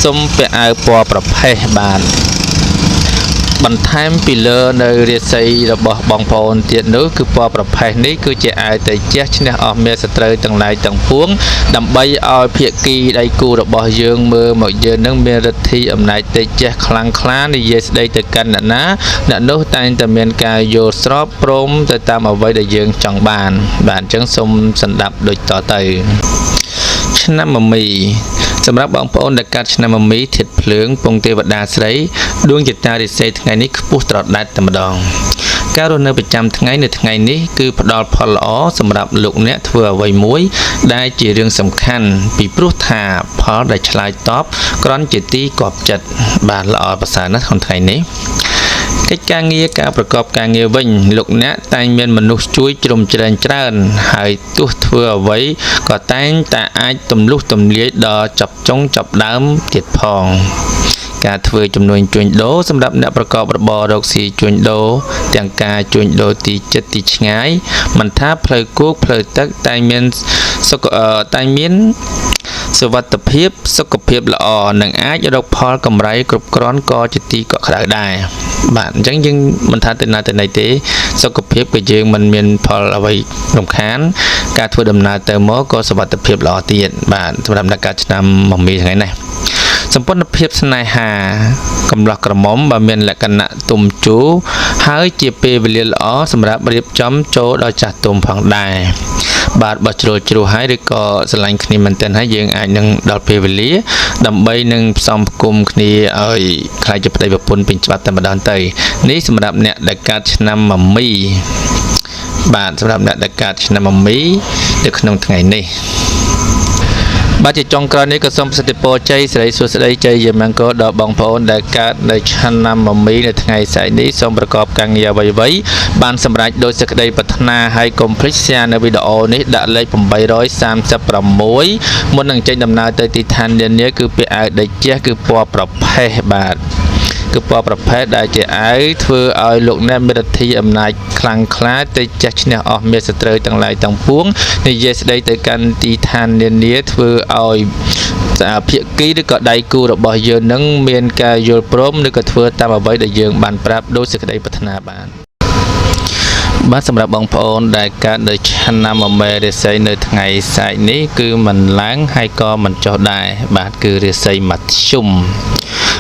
សូមពាក់អាវពណ៌ប្រផេះបាទបន្ថែមពីលើនៅរាសីរបស់បងប្អូនទៀតនោះគឺពណ៌ប្រផេះនេះគឺជាអាវទៅជះឈ្នះអស់មាសត្រូវទាំងឡាយទាំងពួងដើម្បីឲ្យភាគីដៃគូរបស់យើងមើលមកយើងនឹងមានឫទ្ធិអំណាចទេជះខ្លាំងក្លានិយាយស្ដីទៅកាន់អ្នកណាអ្នកនោះតែងតែមានការយល់ស្របព្រមទៅតាមអ្វីដែលយើងចង់បានបាទអញ្ចឹងសូមសន្តាប់ដូចតទៅឆ្នាំមមីសម្រាប់បងប្អូនដែលកើតឆ្នាំមមីធាតុភ្លើងពងទេវតាស្រីដួងចតារាសីថ្ងៃនេះខ្ពស់ត្រដែតតែម្ដងការរស់នៅប្រចាំថ្ងៃនៅថ្ងៃនេះគឺផ្ដល់ផលល្អសម្រាប់លោកអ្នកធ្វើអ្វីមួយដែលជារឿងសំខាន់ពីព្រោះថាផលដែលឆ្លើយតបគ្រាន់ជាទីគាប់ចិត្តបាទល្អប្រសើរណាស់ក្នុងថ្ងៃនេះកិច្ចការងារការប្រកបការងារវិញលោកអ្នកតែងមានមនុស្សជួយជ្រោមជ្រែងច្រើនហើយទោះធ្វើអ្វីក៏តែងតែអាចទម្លុះទម្លាយដល់ចាប់ចុងចាប់ដើមទៀតផងការធ្វើជំនួញជួញដូរសម្រាប់អ្នកប្រកបរបររកស៊ីជួញដូរទាំងការជួញដូរទីជិតទីឆ្ងាយមិនថាផ្លូវគោកផ្លូវទឹកតែងមានសុវត្ថិភាពសុខភាពល្អនិងអាចរកផលកម្រៃគ្រប់គ្រាន់ក៏ជាទីកក់ក្ដៅដែរបាទអញ្ចឹងយើងមិនថាទៅណាទៅណីទេសុខភាពក៏យើងមិនមានផលអ្វីរំខានការធ្វើដំណើរទៅមកក៏សុវត្ថិភាពល្អទៀតបាទសម្រាប់អ្នកកើតឆ្នាំមមីថ្ងៃនេះសម្ព័ន្ធភាពស្នេហាកំឡោះក្រមុំបើមានលក្ខណៈទុំជូរហើយជាពេលវេលាល្អសម្រាប់រៀបចំចូលដល់ចាស់ទុំផងដែរបាទបើជ្រុលជ្រោះហើយឬក៏ស្រឡាញ់គ្នាមែនទែនហើយយើងអាចនឹងដល់ពេលវេលាដើម្បីនឹងផ្សំផ្គុំគ្នាឲ្យខ្លាយជាប្តីប្រពន្ធពេញច្បាប់តែម្ដងទៅនេះសម្រាប់អ្នកដែលកើតឆ្នាំមមីបាទសម្រាប់អ្នកដែលកើតឆ្នាំមមីនៅក្នុងថ្ងៃនេះបាទជាចុងក្រោយនេះក៏សូមប្រសិទ្ធពរជ័យសិរីសួស្តីជ័យជាមង្គលដល់បងប្អូនដែលកើតនៅឆ្នាំមមីនៅថ្ងៃស្អែកនេះសូមប្រកបការងារអ្វីៗបានសម្រេចដោយសេចក្តីប្រាថ្នាហើយកុំភ្លេច share នៅវីដេអូនេះដាក់លេខ836មុននឹងចេញដំណើរទៅទីឋាននានាគឺពាក់អាវដេកជះគឺពណ៌ប្រផេះបាទ គឺពណ៌ប្រភេទដែលជាអាវធ្វើឲ្យលោកអ្នកមានរទ្ធីអំណាចខ្លាំងក្លាទៅចាស់ឈ្នះអស់មេសត្រូវទាំងឡាយទាំងពួងនិយាយស្ដីទៅកាន់ទីឋាននានាធ្វើឲ្យភាគីឬក៏ដៃគូរបស់យើងនឹងមានការយល់ព្រមឬក៏ធ្វើតាមអ្វីដែលយើងបានប្រាប់ដោយសេចក្តីប្រាថ្នាបានបាទសម្រាប់បងប្អូនដែលកើតនៅឆ្នាំមមេរាសីនៅថ្ងៃស្អែកនេះគឺមិនឡើងហើយក៏មិនចុះដែរបាទគឺរាសីមធ្យម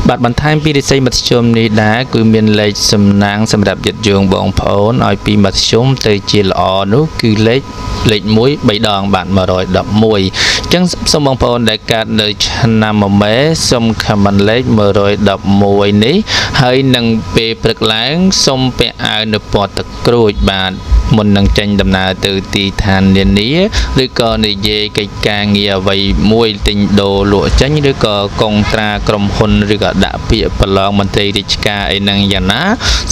បាទបន្ថែមពីរាសីមធ្យមនេះដែរគឺមានលេខសំណាងសម្រាប់ញាតិយោងបងប្អូនឲ្យពីមធ្យមទៅជាល្អនោះគឺលេខ1 3ដងបាទ111អញ្ចឹងសូមបងប្អូនដែលកើតនៅឆ្នាំមមេសូមខមមិនលេខ111នេះហើយនឹងពេលព្រឹកឡើងសូមពាក់អាវនៅពណ៌ទឹកក្រូចបាទមុននឹងចេញដំណើរទៅទីឋាននានាឬក៏និយាយកិច្ចការងារអ្វីមួយទិញដូរលក់ចេញឬក៏កុងត្រាក្រុមហ៊ុនឬក៏ដាក់ពាក្យប្រឡងមន្ត្រីរាជការអីហ្នឹងយ៉ាងណា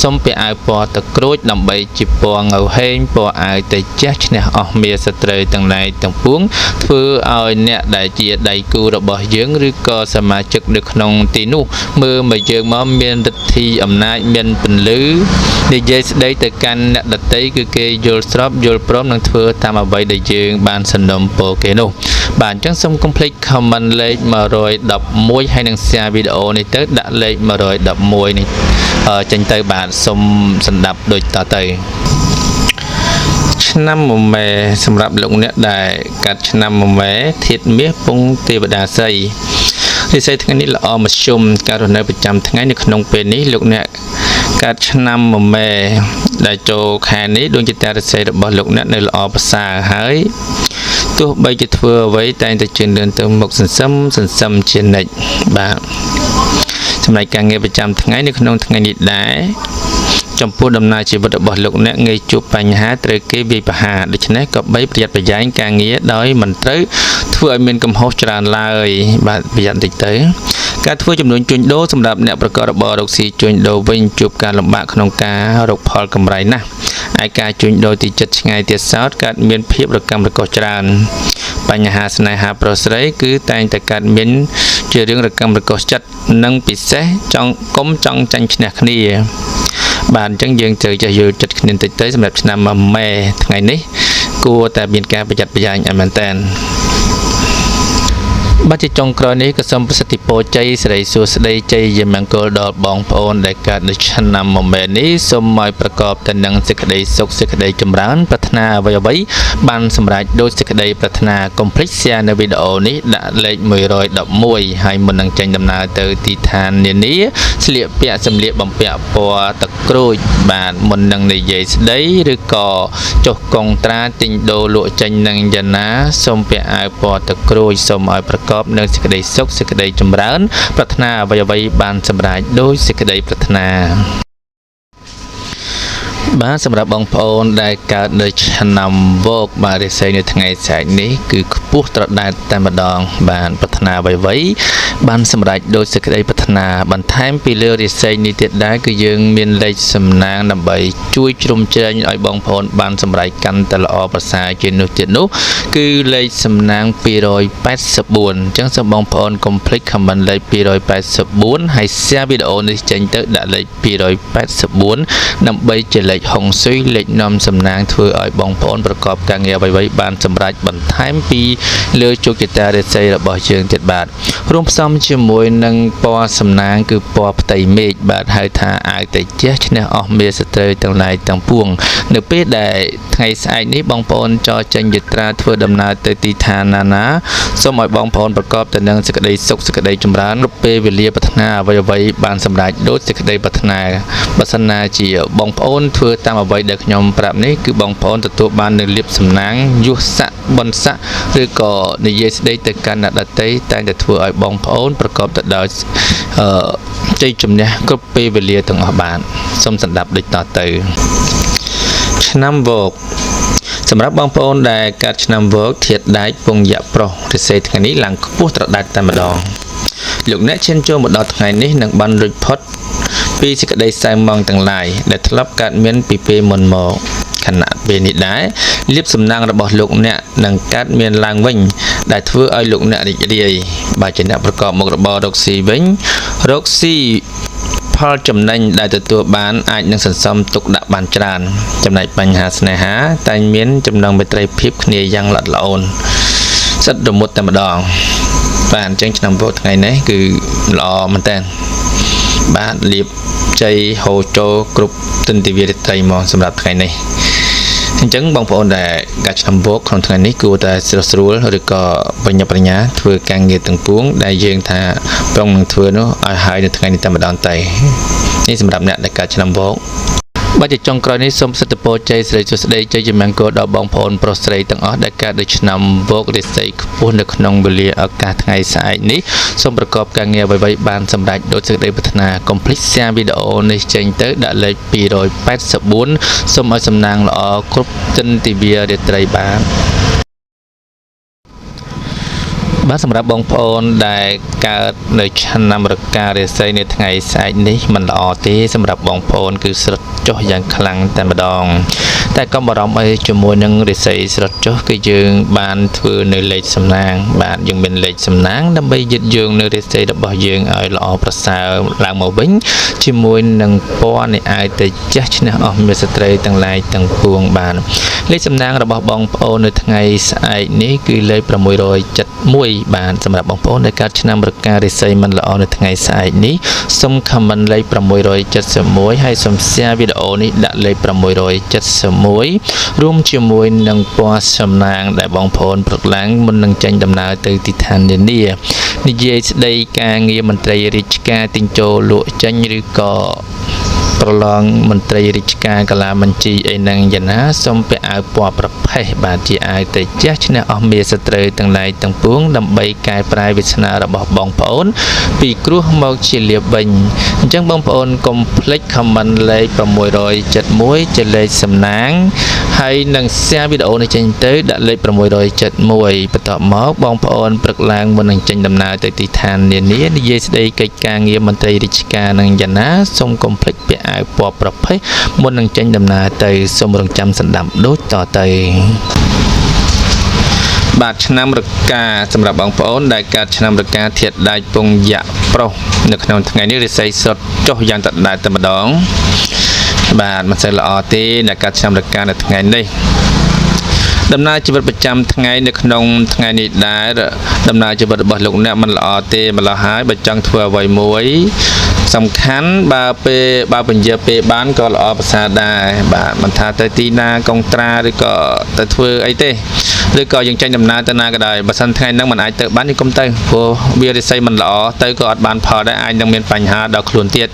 សូមពាក់អាវពណ៌ទឹកក្រូចដើម្បីជាពណ៌ងៅហេងពណ៌អាវទៅចាស់ឈ្នះអស់មាសត្រូវទាំងឡាយទាំងពួងធ្វើឲ្យអ្នកដែលជាដៃគូរបស់យើងឬក៏សមាជិកនៅក្នុងទីនោះមើលមកយើងមកមានឫទ្ធិអំណាចមានពន្លឺនិយាយស្ដីទៅកាន់អ្នកដទៃគឺគេយល់ស្របយល់ព្រមនឹងធ្វើតាមអ្វីដែលយើងបានសន្នំពរគេនោះបាទអញ្ចឹងសូមកុំភ្លេច comment លេខ111ហើយនឹង share វីដេអូនេះទៅដាក់លេខ111នេះចេញទៅបាទសូមសម្ដាប់ដូចតទៅឆ្នាំមមេសម្រាប់លោកអ្នកដែលកាត់ឆ្នាំមមេធាតុមាសពងទេវតាសីរាសីថ្ងៃនេះល្អមធ្យមការរស់នៅប្រចាំថ្ងៃនៅក្នុងពេលនេះលោកអ្នកកើតឆ្នាំមមេដែលចូលខែនេះដួងចិត្តរាសីរបស់លោកអ្នកនៅល្អប្រសើរហើយទោះបីជាធ្វើអ្វីតែងតែជឿនលឿនទៅមុខសន្សឹមជានិច្ចបាទសម្រាប់ការងារប្រចាំថ្ងៃនៅក្នុងថ្ងៃនេះដែរចំពោះដំណើរជីវិតរបស់លោកអ្នកងាយជួបបញ្ហាត្រូវគេវាយប្រហារដូច្នេះក៏បីប្រយ័ត្នប្រយែងការងារដោយមិនត្រូវធ្វើឲ្យមានកំហុសច្រើនឡើយបាទប្រយ័ត្នតិចទៅការធ្វើចំនួនជួញដូរសម្រាប់អ្នកប្រកបរបររកស៊ីជួញដូរវិញជួបការលំបាកក្នុងការរកផលកម្រៃណាស់ឯការជួញដូរទីចិត្តឆ្ងាយទៀតសោតកើតមានភាពរកម្មរកុសច្រើនបញ្ហាស្នេហាប្រុសស្រីគឺតែងតែកើតមានជារឿងរកម្មរកុសចិត្តនិងពិសេសចង់ចាញ់ឈ្នះគ្នាបាទអញ្ចឹងយើងត្រូវចេះយល់ចិត្តគ្នាតិចទៅសម្រាប់ឆ្នាំមេថ្ងៃនេះគួរតែមានការប្រយ័ត្នប្រយែងឲ្យមែនតើបាទជាចុងក្រោយនេះក៏សូមប្រសិទ្ធពរជ័យសិរីសួស្តីជ័យយាមង្គលដល់បងប្អូនដែលកើតនៅឆ្នាំមមេនេះសូមឲ្យប្រកបទៅនឹងសេចក្តីសុខសេចក្តីចម្រើនប្រាថ្នាអ្វីបានសម្រេចដោយសេចក្តីប្រាថ្នាកុំភ្លេច share នៅវីដេអូនេះដាក់លេខ111ហើយមុននឹងចេញដំណើរទៅទីឋាននានាស្លៀកពាក់សម្លៀកបំពាក់ពណ៌ទឹកក្រូចបាទមុននឹងនិយាយស្ដីឬក៏ចុះកុងត្រាទិញដូរលក់ចេញនឹងយ៉ាងណាសូមពាក់អាវពណ៌ទឹកក្រូចសូមឲ្យប្រកបនៅសេចក្តីសុខសេចក្តីចម្រើនប្រាថ្នាអ្វីបានសម្រេចដោយសេចក្តីប្រាថ្នាបាទសម្រាប់បងប្អូនដែលកើតនៅឆ្នាំវោកបាទរាសីនៅថ្ងៃស្អែកនេះគឺខ្ពស់ត្រដែតតែម្ដងបាទប្រាថ្នាអ្វីបានសម្រេចដោយសេចក្តីប្រាថ្នាបន្ថែមពីលើរាសីនេះទៀតដែរគឺយើងមានលេខសំណាងដើម្បីជួយជ្រោមជ្រែងឲ្យបងប្អូនបានសម្រេចកាន់តែល្អប្រសើរជាងនោះទៀតនោះគឺលេខសំណាង284អញ្ចឹងសូមបងប្អូនកុំភ្លេច comment លេខ284ហើយ share វីដេអូនេះចេញទៅដាក់លេខ284ដើម្បីជាលេខហុងស៊ុយលេខនាំសំណាងធ្វើឲ្យបងប្អូនប្រកបការងារអ្វីបានសម្រេចបន្ថែមពីលើជោគជតារាសីរបស់យើងទៀតបាទរួមផ្សំជាមួយនឹងពណ៌សំណាងគឺពណ៌ផ្ទៃមេឃបាទហៅថាអាវតិចឈ្នះអស់មាសត្រូវទាំងឡាយទាំងពួងនៅពេលដែលថ្ងៃស្អែកនេះបងប្អូនចរចេញយាត្រាធ្វើដំណើរទៅទីឋានណាសូមឲ្យបងប្អូនប្រកបទៅនឹងសេចក្តីសុខសេចក្តីចម្រើនរកពេលវេលាប្រាថ្នាអ្វីបានសម្រេចដោយសេចក្តីប្រាថ្នាបើសិនណាជាបងប្អូនធ្វើតាមអ្វីដែលខ្ញុំប្រាប់នេះគឺបងប្អូនទទួលបាននូវលាភសំណាងយុស័កបុណ្យស័កឬក៏និយាយស្ដីទៅកាន់អ្នកដទៃតែងតែធ្វើឲ្យបងប្អូនប្រកបទៅដោយជ័យជំនះគ្រប់ពេលវេលាទាំងអស់បានសូមស្ដាប់ដូចតទៅឆ្នាំវោកសម្រាប់បងប្អូនដែលកើតឆ្នាំវោកធាតុដែកពងយៈប្រុសរាសីថ្ងៃនេះឡើងខ្ពស់ត្រដែតតែម្ដងលោកអ្នកឈានចូលមកដល់ថ្ងៃនេះនឹងបានរួចផុតពីសេចក្តីសៅហ្មងទាំងឡាយដែលធ្លាប់កើតមានពីពេលមុនមកខណៈពេលនេះដែរលាភសំណាងរបស់លោកអ្នកនឹងកើតមានឡើងវិញដែលធ្វើឲ្យលោកអ្នករីករាយបើជាអ្នកប្រកបមុខរបររកស៊ីវិញរកស៊ីផ ផលចំណេញដែលទទួលបានអាចនឹងសន្សំទុកដាក់បានច្រើនចំណែកបញ្ហាស្នេហាតែងមានចំណងមេត្រីភាពគ្នាយ៉ាងល្អិតល្អន់សិតរមុតតែម្ដងបាទអញ្ចឹងឆ្នាំពោធថ្ងៃនេះគឺល្អមែនតើបាទលៀបជ័យហូរចូលគ្រប់ទិន្ទិវារាត្រីមកសម្រាប់ថ្ងៃនេះអញ្ចឹងបងប្អូនដែលការឆ្នាំពោធក្នុងថ្ងៃនេះគួរតែស្រួលស្រួលឬក៏បញ្ញាបញ្ញាធ្វើការងារទាំងពួងដែលយើងថាប្រុងនឹងធ្វើនោះឲ្យហើយនៅថ្ងៃនេះតែម្ដងទៅនេះសម្រាប់អ្នកដែលការឆ្នាំពោធបើជាចុងក្រោយនេះសូមសិទ្ធិពរជ័យសិរីសួស្តីជ័យជំនះគោដល់បងប្អូនប្រុសស្រីទាំងអស់ដែលកើតនៅឆ្នាំពោធរាសីខ្ពស់នៅក្នុងវេលាឱកាសថ្ងៃស្អែកនេះសូមប្រកបការងារអ្វីៗបានសម្រេចដោយសេចក្តីប្រាថ្នាកុំភ្លេច share វីដេអូនេះចេញទៅដាក់លេខ284សូមឲ្យសំណាងល្អគ្រប់ទិន្ទិវារាត្រីបានបាទសម្រាប់បងប្អូនដែលកើតនៅឆ្នាំរការាសីនៅថ្ងៃស្អែកនេះមិនល្អទេសម្រាប់បងប្អូនគឺស្រុតចុះយ៉ាងខ្លាំងតែម្ដងតែកុំបារម្ភអីជាមួយនឹងរាសីស្រុតចុះគឺយើងបានធ្វើនៅលេខសំណាងបាទយើងមានលេខសំណាងដើម្បីយឹតយើងនៅរាសីរបស់យើងឲ្យល្អប្រសើរឡើងមកវិញជាមួយនឹងពណ៌នៃអាយទៅចាស់ឈ្នះអស់មេស្ត្រីទាំងឡាយទាំងពួងបានលេខសំណាងរបស់បងប្អូននៅថ្ងៃស្អែកនេះគឺលេខ671បានសម្រាប់បងប្អូនដែលកើតឆ្នាំរការាសីមិនល្អនៅថ្ងៃស្អែកនេះសូម comment លេខ671ហើយសូម share វីដេអូនេះដាក់លេខ671រួមជាមួយនឹងពណ៌សំណាងដែលបងប្អូនព្រឹកឡើងមុននឹងចេញដំណើរទៅទីឋាននានានិយាយស្ដីការងារមន្ត្រីរាជការទិញចូលលក់ចេញឬក៏ប្រឡងមន្ត្រីរាជការកាឡាបញ្ជីអីហ្នឹងយ៉ាងណាសូមពាក់អាវពណ៌ប្រផេះបាទជាអាវទៅចាស់ឈ្នះអស់មាសត្រូវទាំងឡាយទាំងពួងដើម្បីកែប្រែវាសនារបស់បងប្អូនពីគ្រោះមកជាលាភវិញអញ្ចឹងបងប្អូនកុំភ្លេច comment លេខ671ជាលេខសំណាងហើយនឹង share វីដេអូនេះចេញទៅដាក់លេខ671បន្ទាប់មកបងប្អូនព្រឹកឡើងមុននឹងចេញដំណើរទៅទីឋាននានានិយាយស្ដីកិច្ចការងារមន្ត្រីរាជការនឹងយ៉ាងណាសូមកុំភ្លេចពាក់អាវពណ៌ប្រផេះមុននឹងចេញដំណើរទៅសូមរងចាំសន្តាប់ដូចតទៅបាទឆ្នាំរកាសម្រាប់បងប្អូនដែលកើតឆ្នាំរកាធាតុដែកពងយៈប្រុសនៅក្នុងថ្ងៃនេះរាសីសុទ្ធចុះយ៉ាងតដែលតែម្ដងបាទមិនសូវល្អទេដែលកើតឆ្នាំរកានៅថ្ងៃនេះដំណើរជីវិតប្រចាំថ្ងៃនៅក្នុងថ្ងៃនេះដែរដំណើរជីវិតរបស់លោកអ្នកមិនល្អទេម្ល៉េះហើយបើចង់ធ្វើអ្វីមួយសំខាន់បើពន្យាពេលបានក៏ល្អប្រសើរដែរបាទមិនថាទៅទីណាកុងត្រាឬក៏ទៅធ្វើអីទេឬក៏យើងចេញដំណើរទៅណាក៏ដោយបើសិនថ្ងៃហ្នឹងមិនអាចទៅបានយើងកុំទៅព្រោះវារិស័យមិនល្អទៅក៏អត់បានផលដែរអាចនឹងមានបញ្ហាដល់ខ្លួនទៀត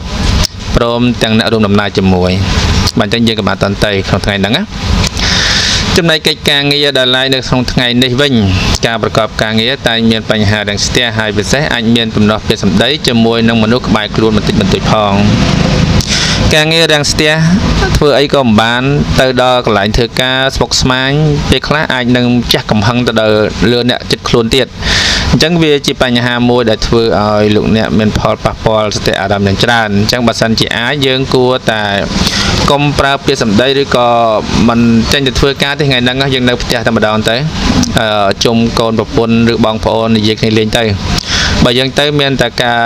ព្រមទាំងអ្នករួមដំណើរជាមួយបាទអញ្ចឹងយើងក៏បានតន្ត្រីក្នុងថ្ងៃហ្នឹងណាចំណែកកិច្ចការងារដែលឡាយនៅក្នុងថ្ងៃនេះវិញការប្រកបការងារតែមានបញ្ហាទាំងស្ទះហើយពិសេសអាចមានបំណោះពាក្យសម្ដីជាមួយនឹងមនុស្សក្បែរខ្លួនបន្តិចបន្តួចផងការងាររាំងស្ទះធ្វើអីក៏មិនបានទៅដល់កន្លែងធ្វើការស្មុគស្មាញពេលខ្លះអាចនឹងចាស់កំហឹងទៅដល់លើអ្នកចិត្តខ្លួនទៀតអញ្ចឹងវាជាបញ្ហាមួយដែលធ្វើឲ្យលោកអ្នកមានផលប៉ះពាល់សតិអារម្មណ៍យ៉ាងច្រើនអញ្ចឹងបើសិនជាអាចយើងគួរតែកុំប្រើពាក្យសម្ដីឬក៏មិនចេញទៅធ្វើការទេថ្ងៃហ្នឹងយើងនៅផ្ទះតែម្ដងទៅជុំកូនប្រពន្ធឬបងប្អូននិយាយគ្នាលេងទៅបើយើងទៅមានតែការ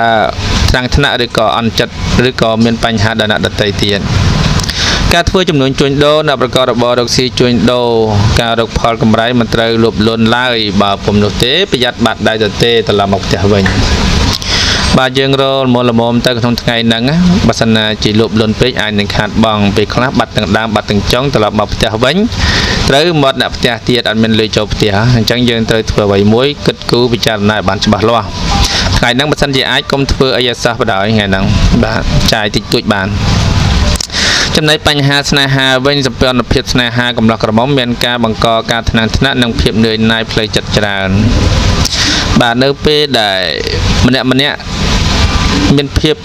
ថ្នាំងថ្នាក់ឬក៏អន់ចិត្តឬក៏មានបញ្ហាដល់អ្នកដទៃទៀតការធ្វើចំនួនជួញដូរអ្នកប្រកបរបររកស៊ីជួញដូរការរកផលកម្រៃមិនត្រូវលោភលន់ឡើយបើពុំនោះទេប្រយ័ត្នបាត់ដៃទៅទេត្រឡប់មកផ្ទះវិញបាទយើងរលល្មមទៅក្នុងថ្ងៃហ្នឹងបើសិនណាជាលោភលន់ពេកអាចនឹងខាតបង់ពេលខ្លះបាត់ទាំងដើមបាត់ទាំងចុងត្រឡប់មកផ្ទះវិញត្រូវមាត់អ្នកផ្ទះទៀតអត់មានលុយចូលផ្ទះអញ្ចឹងយើងត្រូវធ្វើអ្វីមួយគិតគូរពិចារណាឲ្យបានច្បាស់លាស់ថ្ងៃហ្នឹងបើសិនជាអាចកុំធ្វើអីឲ្យសោះបណ្ដោយថ្ងៃហ្នឹងបាទចាយតិចតួចបានចំណែកបញ្ហាស្នេហាវិញសម្ព័ន្ធភាពស្នេហាកំឡោះក្រមុំមានការបង្កការថ្នាំងថ្នាក់និងភាពនឿយណាយផ្លូវចិត្តច្រើនបាទនៅពេលដែលម្នាក់មានភាព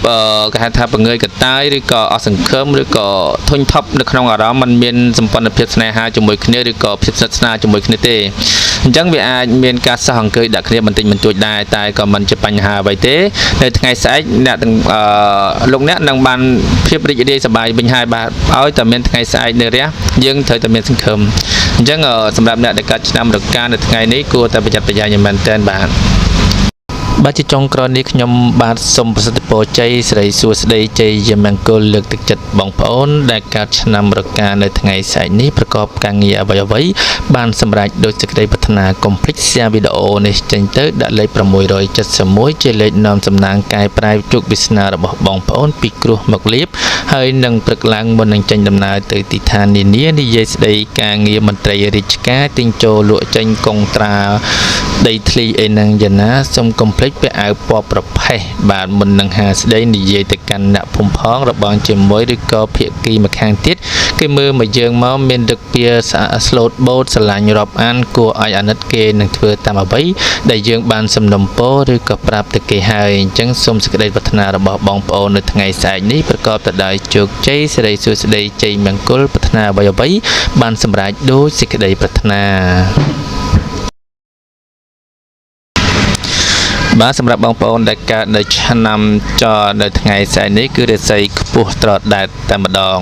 គេហៅថាបង្ងើយកតាយឬក៏អស់សង្ឃឹមឬក៏ធុញថប់នៅក្នុងអារម្មណ៍มันមានសម្ព័ន្ធភាពស្នេហាជាមួយគ្នាឬក៏ភាពស្និទ្ធស្នាលជាមួយគ្នាទេអញ្ចឹងវាអាចមានការសោះអង្គើយដាក់គ្នាបន្តិចបន្តួចដែរតែក៏មិនជាបញ្ហាអ្វីទេនៅថ្ងៃស្អែកអ្នកទាំងលោកអ្នកនឹងបានភាពរីករាយសប្បាយវិញហើយបាទឲ្យតែមានថ្ងៃស្អែកនៅរះយើងត្រូវតែមានសង្ឃឹមអញ្ចឹងសម្រាប់អ្នកដែលកើតឆ្នាំរកានៅថ្ងៃនេះគួរតែប្រយ័ត្នប្រយែងយ៉ាងមែនទែនបាទ បាទជាចុងក្រោយនេះខ្ញុំបាទសូមប្រសិទ្ធពរជ័យសិរីសួស្តីជ័យយមង្គលលើកទឹកចិត្តបងប្អូនដែលកើតឆ្នាំរកានៅថ្ងៃស្អែកនេះប្រកបការងារអ្វីៗបានសម្រេចដោយសេចក្តីប្រាថ្នាកុំភ្លេច share វីដេអូនេះចេញទៅដាក់លេខ671ជាលេខនាំសំណាងកាយប្រាយជោគវាសនារបស់បងប្អូនពីគ្រោះមកលៀបហើយនឹងព្រឹកឡើងមុននឹងចេញដំណើរទៅទីឋាននានានិយាយស្ដីការងារមន្ត្រីរាជការទិញចូលលក់ចេញកុងត្រាដីធ្លីអីហ្នឹងយ៉ាងណាសូមកុំភ្លេចពាក់អាវពណ៌ប្រផេះបាទមុននឹងហាស្ដីនិយាយទៅកាន់អ្នកភូមិផងរបងជាមួយឬក៏ភាគីម្ខាងទៀតគេមើលមកយើងមកមានដឹកពៀស្លូតបូតស្រឡាញ់រាប់អានគួរឲ្យអាណិតគេនឹងធ្វើតាមអ្វីដែលយើងបានសំណុំពរឬក៏ប្រាប់ទៅគេហើយអញ្ចឹងសូមសេចក្តីប្រាថ្នារបស់បងប្អូននៅថ្ងៃស្អែកនេះប្រកបទៅដោយជោគជ័យសិរីសួស្តីជ័យមង្គលប្រាថ្នាអ្វីៗបានសម្រេចដោយសេចក្តីប្រាថ្នាបាទសម្រាប់បងប្អូនដែលកើតនៅឆ្នាំចនៅថ្ងៃស្អែកនេះគឺរាសីខ្ពស់ត្រដែតតែម្ដង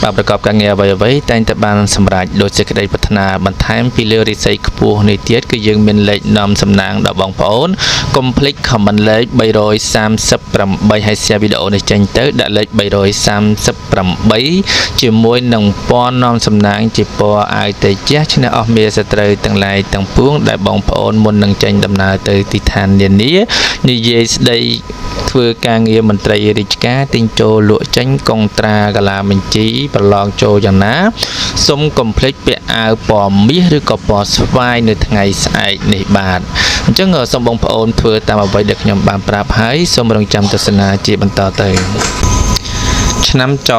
បាទប្រកបការងារអ្វីៗតែងតែបានសម្រេចដោយសេចក្តីប្រាថ្នាបន្ថែមពីលើរាសីខ្ពស់នេះទៀតគឺយើងមានលេខនាំសំណាងដល់បងប្អូនកុំភ្លេច comment លេខ338ហើយ share វីដេអូនេះចេញទៅដាក់លេខ338ជាមួយនឹងពណ៌នាំសំណាងជាពណ៌អាយតេជះឈ្នះអស់មេសត្រូវទាំងឡាយទាំងពួងដែលបងប្អូនមុននឹងចេញដំណើរទៅទីឋាននានានិយាយស្ដីធ្វើការងារមន្ត្រីរាជការទិញចូលលក់ចេញកុងត្រាកាឡាបញ្ជីប្រឡងចូលយ៉ាងណាសូមកុំភ្លេចពាក់អាវពណ៌មាសឬក៏ពណ៌ស្វាយនៅថ្ងៃស្អែកនេះបាទអញ្ចឹងសូមបងប្អូនធ្វើតាមអ្វីដែលខ្ញុំបានប្រាប់ហើយសូមរងចាំទស្សនាជាបន្តទៅឆ្នាំច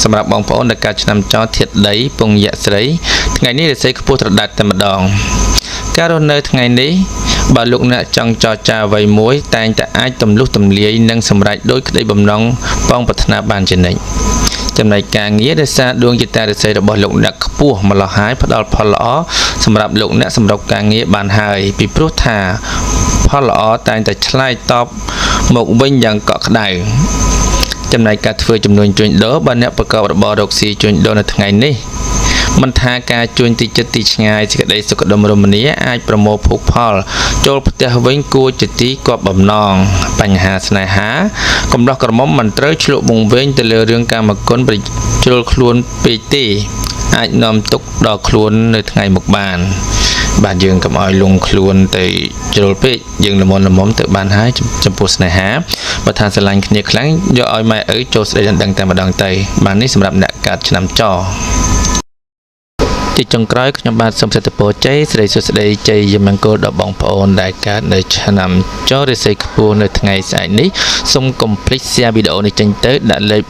សម្រាប់បងប្អូនដែលកើតឆ្នាំចធាតុដីពងយៈស្រីថ្ងៃនេះរាសីខ្ពស់ត្រដែតតែម្ដងការរស់នៅថ្ងៃនេះបើលោកអ្នកចង់ចរចាអ្វីមួយតែងតែអាចទម្លុះទម្លាយនិងសម្រេចដោយក្តីបំណងបងប្រាថ្នាបានជានិច្ចចំណែកការងារដោយសារដួងចតារាសីរបស់លោកអ្នកខ្ពស់ម្ល៉េះហើយផ្ដល់ផលល្អសម្រាប់លោកអ្នកសម្រុកការងារបានហើយពីព្រោះថាផលល្អតែងតែឆ្លើយតបមកវិញយ៉ាងកក់ក្ដៅចំណែកការធ្វើចំនួនជួញដូរបើអ្នកប្រកបរបររកស៊ីជួញដូរនៅថ្ងៃនេះមិនថាការជួញទីចិត្តទីឆ្ងាយសេចក្តីសុខដុមរមនាអាចប្រមូលភោគផលចូលផ្ទះវិញគួរជាទីគប់បំណងបញ្ហាស្នេហាកំឡោះក្រមុំមិនត្រូវឆ្លក់វង្វេងទៅលើរឿងកាមគុណប្រជ្រុលខ្លួនពេកទេអាចនាំទុកដល់ខ្លួននៅថ្ងៃមុខបានបាទយើងកុំឲ្យលងខ្លួនទៅជ្រុលពេកយើងល្មមទៅបានហើយចំពោះស្នេហាបើថាស្រឡាញ់គ្នាខ្លាំងយកឲ្យម៉ែឪចូលស្ដីដណ្ដឹងតែម្ដងទៅបាទនេះសម្រាប់អ្នកកើតឆ្នាំចជាចុងក្រោយខ្ញុំបាទសូមសេចក្តីពរជ័យសិរីសួស្តីជ័យយមង្គលដល់បងប្អូនដែលកើតនៅឆ្នាំចរាសីខ្ពស់នៅថ្ងៃស្អែកនេះសូមកុំភ្លេច share វីដេអូនេះចេញទៅដាក់លេខ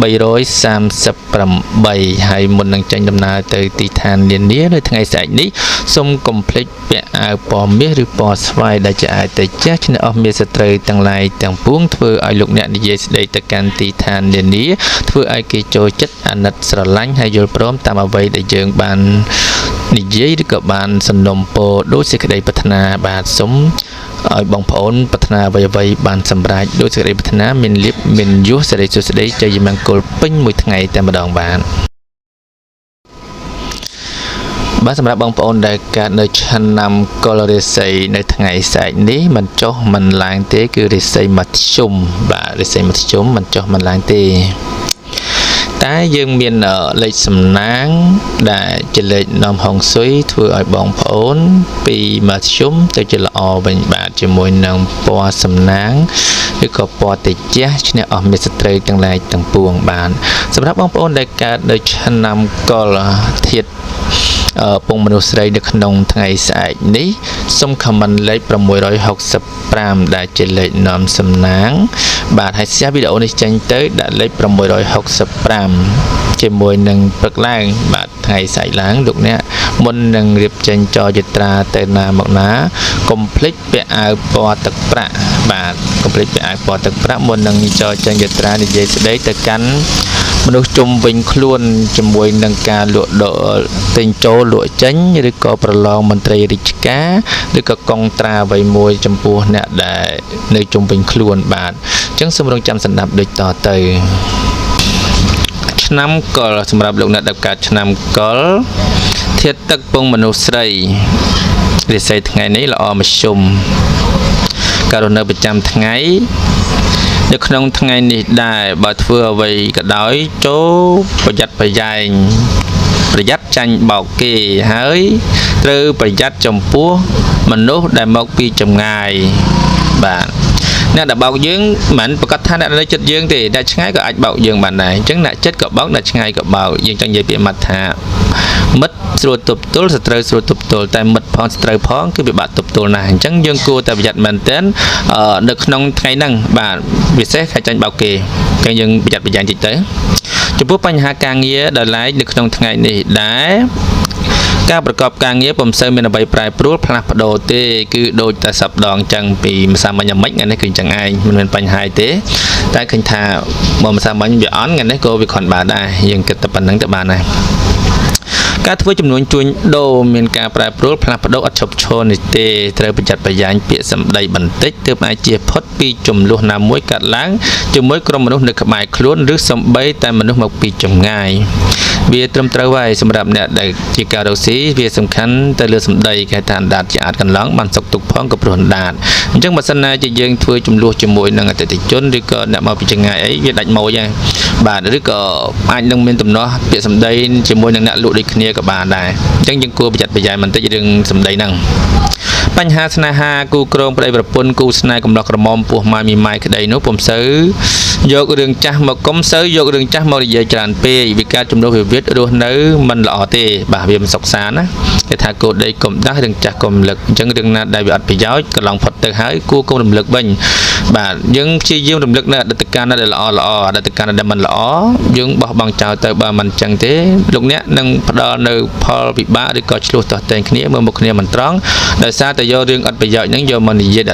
338ហើយមុននឹងចេញដំណើរទៅទីឋាននានានៅថ្ងៃស្អែកនេះសូមកុំភ្លេចពាក់អាវពណ៌មាសឬពណ៌ស្វាយដែលជាអាយតេជះឈ្នះអស់មេសត្រូវទាំងឡាយទាំងពួងធ្វើឲ្យលោកអ្នកនិយាយស្ដីទៅកាន់ទីឋាននានាធ្វើឲ្យគេចូលចិត្តអាណិតស្រឡាញ់ហើយយល់ព្រមតាមអ្វីដែលយើងបាននិយាយឬក៏បានសំណុំពរដោយសេចក្តីប្រាថ្នាបាទសូមឲ្យបងប្អូនប្រាថ្នាអ្វីៗបានសម្រេចដោយសេចក្តីប្រាថ្នាមានលៀបមានយុះសិរីសួស្តីជ័យមង្គលពេញមួយថ្ងៃតែម្ដងបាទសម្រាប់បងប្អូនដែលកើតនៅឆ្នាំកុលរាសីនៅថ្ងៃស្អែកនេះមិនចុះមិនឡើងទេគឺរាសីមធ្យមបាទរាសីមធ្យមមិនចុះមិនឡើងទេតែយើងមានលេខសំណាងដែលជាលេខនាំហុងស៊ុយធ្វើឲ្យបងប្អូនពីមធ្យមទៅជាល្អវិញបាទជាមួយនឹងពណ៌សំណាងឬក៏ពណ៌តេជះឈ្នះអស់មេសត្រូវទាំងឡាយទាំងពួងបាទសម្រាប់បងប្អូនដែលកើតនៅឆ្នាំកុលធាតុពងមនុស្សស្រីនៅក្នុងថ្ងៃស្អែកនេះសូម comment លេខ665ដែលជាលេខនាំសំណាងបាទហើយ share វីដេអូនេះចេញទៅដាក់លេខ665ជាមួយនឹងព្រឹកឡើងបាទថ្ងៃស្អែកឡើងលោកអ្នកមុននឹងរៀបចេញចរយាត្រាទៅណាមកណាកុំភ្លេចពាក់អាវពណ៌ទឹកប្រាក់បាទកុំភ្លេចពាក់អាវពណ៌ទឹកប្រាក់មុននឹងចរចេញយាត្រានិយាយស្ដីទៅកាន់មនុស្សជុំវិញខ្លួនជាមួយនឹងការលក់ដូរទិញចូលលក់ចេញឬក៏ប្រឡងមន្ត្រីរាជការឬក៏កុងត្រាអ្វីមួយចំពោះអ្នកដែលនៅជុំវិញខ្លួនបាទអញ្ចឹងសូមរងចាំស្ដាប់ដូចតទៅឆ្នាំកុលសម្រាប់លោកអ្នកដែលកើតឆ្នាំកុលធាតុទឹកពងមនុស្សស្រីរាសីថ្ងៃនេះល្អមធ្យម ការរស់នៅប្រចាំថ្ងៃនៅក្នុងថ្ងៃនេះដែរបើធ្វើអ្វីក៏ដោយចូលប្រយ័ត្នប្រយែងប្រយ័ត្នចាញ់បោកគេហើយត្រូវប្រយ័ត្នចំពោះមនុស្សដែលមកពីចម្ងាយបាទអ្នកដែលបោកយើងមិនប្រកាសថាអ្នកនៅចិត្តយើងទេអ្នកឆ្ងាយក៏អាចបោកយើងបានដែរអញ្ចឹងអ្នកចិត្តក៏បោកអ្នកឆ្ងាយក៏បោកយើងចង់និយាយពីមាត់ថាមិត្តស្រួលទប់ទល់សត្រូវស្រួលទប់ទល់តែមិត្តផងសត្រូវផងគឺពិបាកទប់ទល់ណាស់អញ្ចឹងយើងគួរតែប្រយ័ត្នមែនទែននៅក្នុងថ្ងៃហ្នឹងបាទពិសេសខាចាញ់បោកគេអញ្ចឹងយើងប្រយ័ត្នប្រយែងតិចទៅចំពោះបញ្ហាការងារដែលឡែកនៅក្នុងថ្ងៃនេះដែរការប្រកបការងារពុំសូវមានអ្វីប្រែប្រួលផ្លាស់ប្ដូរទេគឺដូចតែសប្ដងចឹងពីម្សិលមិញអាម៉េចថ្ងៃនេះគឺចឹងឯងមិនមានបញ្ហាទេតែឃើញថាបើម្សិលមិញវាអន់ថ្ងៃនេះក៏វាខន់បានដែរយើងគិតតែប៉ុណ្្នឹងទៅបានដែរការធ្វើចំនួនជួញដូរមានការប្រែប្រួលផ្លាស់ប្ដូរអត់ឈប់ឈរនេះទេត្រូវប្រយ័ត្នប្រយែងពាក្យសម្ដីបន្តិចទើបអាចជៀសផុតពីចំនួនណាមួយកាត់ឡើងជាមួយក្រុមមនុស្សនៅក្បែរខ្លួនឬសំបីតែមនុស្សមកពីចម្ងាយវាត្រឹមត្រូវហើយសម្រាប់អ្នកដែលជាការរកស៊ីវាសំខាន់ទៅលើសម្ដីគេថាអណ្ដាតជាអាចកន្លងបានសុកទុកផងក៏ព្រោះអណ្ដាតអញ្ចឹងបើសិនណាជាយើងធ្វើចំនួនជាមួយនឹងអតិថិជនឬក៏អ្នកមកពីចម្ងាយអីវាដាច់ម៉ូយហើយបាទឬក៏អាចនឹងមានទំនាស់ពាក្យសម្ដីជាមួយនឹងអ្នកលក់ដូចគ្នាក៏បានដែរអញ្ចឹងយើងគួរប្រយ័ត្នប្រយែងបន្តិចរឿងសម្ដីហ្នឹងបញ្ហាស្នេហាគូក្រងប្តីប្រពន្ធគូស្នេហ៍កំឡោះក្រមុំពោះម៉ាយមីម៉ាយក្តីនោះពុំសូវយករឿងចាស់មកកុំសូវយករឿងចាស់មកនិយាយច្រើនពេកវាការជំនួសវិវាទរស់នៅមិនល្អទេបាទវាមិនសុខសាន្តណាគេថាគោដីកុំដាស់រឿងចាស់កុំរំលឹកអញ្ចឹងរឿងណាដែលវាអត់ប្រយោជន៍កន្លងផុតទៅហើយគួរកុំរំលឹកវិញបាទយើងព្យាយាមរំលឹកនៅអតីតកាលដែលល្អអតីតកាលដែលមិនល្អយើងបោះបង់ចោលទៅបើមិនអញ្ចឹងទេលោកអ្នកនឹងផ្ដល់នៅផលវិបាកឬក៏ឆ្លោះទាស់ទែងគ្នាមើលមុខគ្នាមិនត្រង់ដោយសារតែយករឿងអត់ប្រយោជន៍ហ្នឹងយកមកនិយាយដ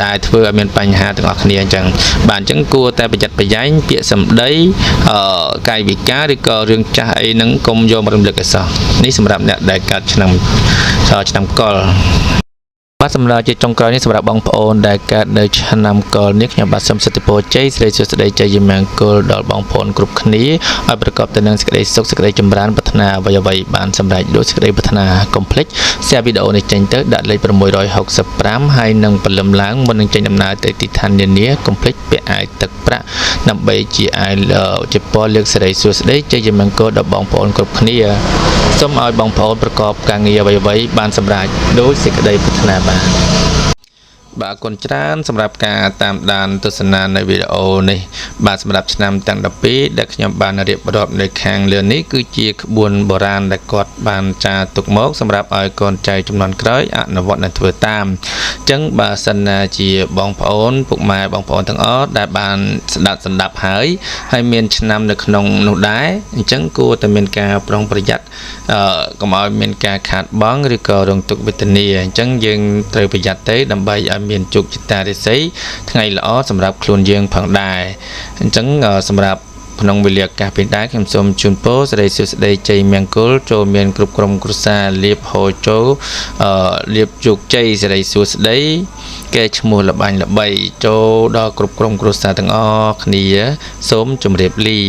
ដែលធ្វើឲ្យមានបញ្ហាទាំងអស់គ្នាអញ្ចឹងបាទអញ្ចឹងគួរតែប្រយ័ត្នប្រយែងពាក្យសម្ដីកាយវិការឬក៏រឿងចាស់អីហ្នឹងកុំយកមករំលឹកឲ្យសោះនេះសម្រាប់អ្នកដែលកើតឆ្នាំកុរបាទសម្រាប់ជាចុងក្រោយនេះសម្រាប់បងប្អូនដែលកើតនៅឆ្នាំកុរនេះខ្ញុំបាទសូមសិទ្ធិពរជ័យសិរីសួស្តីជ័យមង្គលដល់បងប្អូនគ្រប់គ្នាឲ្យប្រកបទៅនឹងសេចក្តីសុខសេចក្តីចម្រើនប្រាថ្នាអ្វីៗបានសម្រេចដូចសេចក្តីប្រាថ្នាកុំភ្លេច share វីដេអូនេះចេញទៅដាក់លេខ665ហើយនឹងព្រលឹមឡើងមុននឹងចេញដំណើរទៅទីឋាននានាកុំភ្លេចពាក់អាវទឹកប្រាក់ដើម្បីជាអាវជាពរលើកសិរីសួស្តីជ័យមង្គលដល់បងប្អូនគ្រប់គ្នាសូមឲ្យបងប្អូនប្រកបការងារអ្វីៗបានសម្រេចដោយសេចក្តីប្រាថ្នាបាទអរគុណច្រើនសម្រាប់ការតាមដានទស្សនានៅវីដេអូនេះបាទសម្រាប់ឆ្នាំទាំង12ដែលខ្ញុំបានរៀបរាប់នៅខាងលើនេះគឺជាក្បួនបុរាណដែលគាត់បានចារទុកមកសម្រាប់ឲ្យកូនចៅជំនាន់ក្រោយអនុវត្តនិងធ្វើតាមអញ្ចឹងបើសិនណាជាបងប្អូនពុកម៉ែបងប្អូនទាំងអស់ដែលបានស្ដាប់ហើយមានឆ្នាំនៅក្នុងនោះដែរអញ្ចឹងគួរតែមានការប្រុងប្រយ័ត្នកុំឲ្យមានការខាតបង់ឬក៏រងទុក្ខវេទនាអញ្ចឹងយើងត្រូវប្រយ័ត្នទៅដើម្បីឲ្យមានជោគជតារាសីថ្ងៃល្អសម្រាប់ខ្លួនយើងផងដែរអញ្ចឹងសម្រាប់ក្នុងវេលាឱកាសពេលដែរខ្ញុំសូមជូនពរសិរីសួស្តីជ័យមង្គលចូលមានគ្រប់ក្រុមគ្រួសារលៀបហូរចូលលៀបជោគជ័យសិរីសួស្តីកែឈ្មោះល្បាញ់ល្បីចូលដល់គ្រប់ក្រុមគ្រួសារទាំងអស់គ្នាសូមជម្រាបលា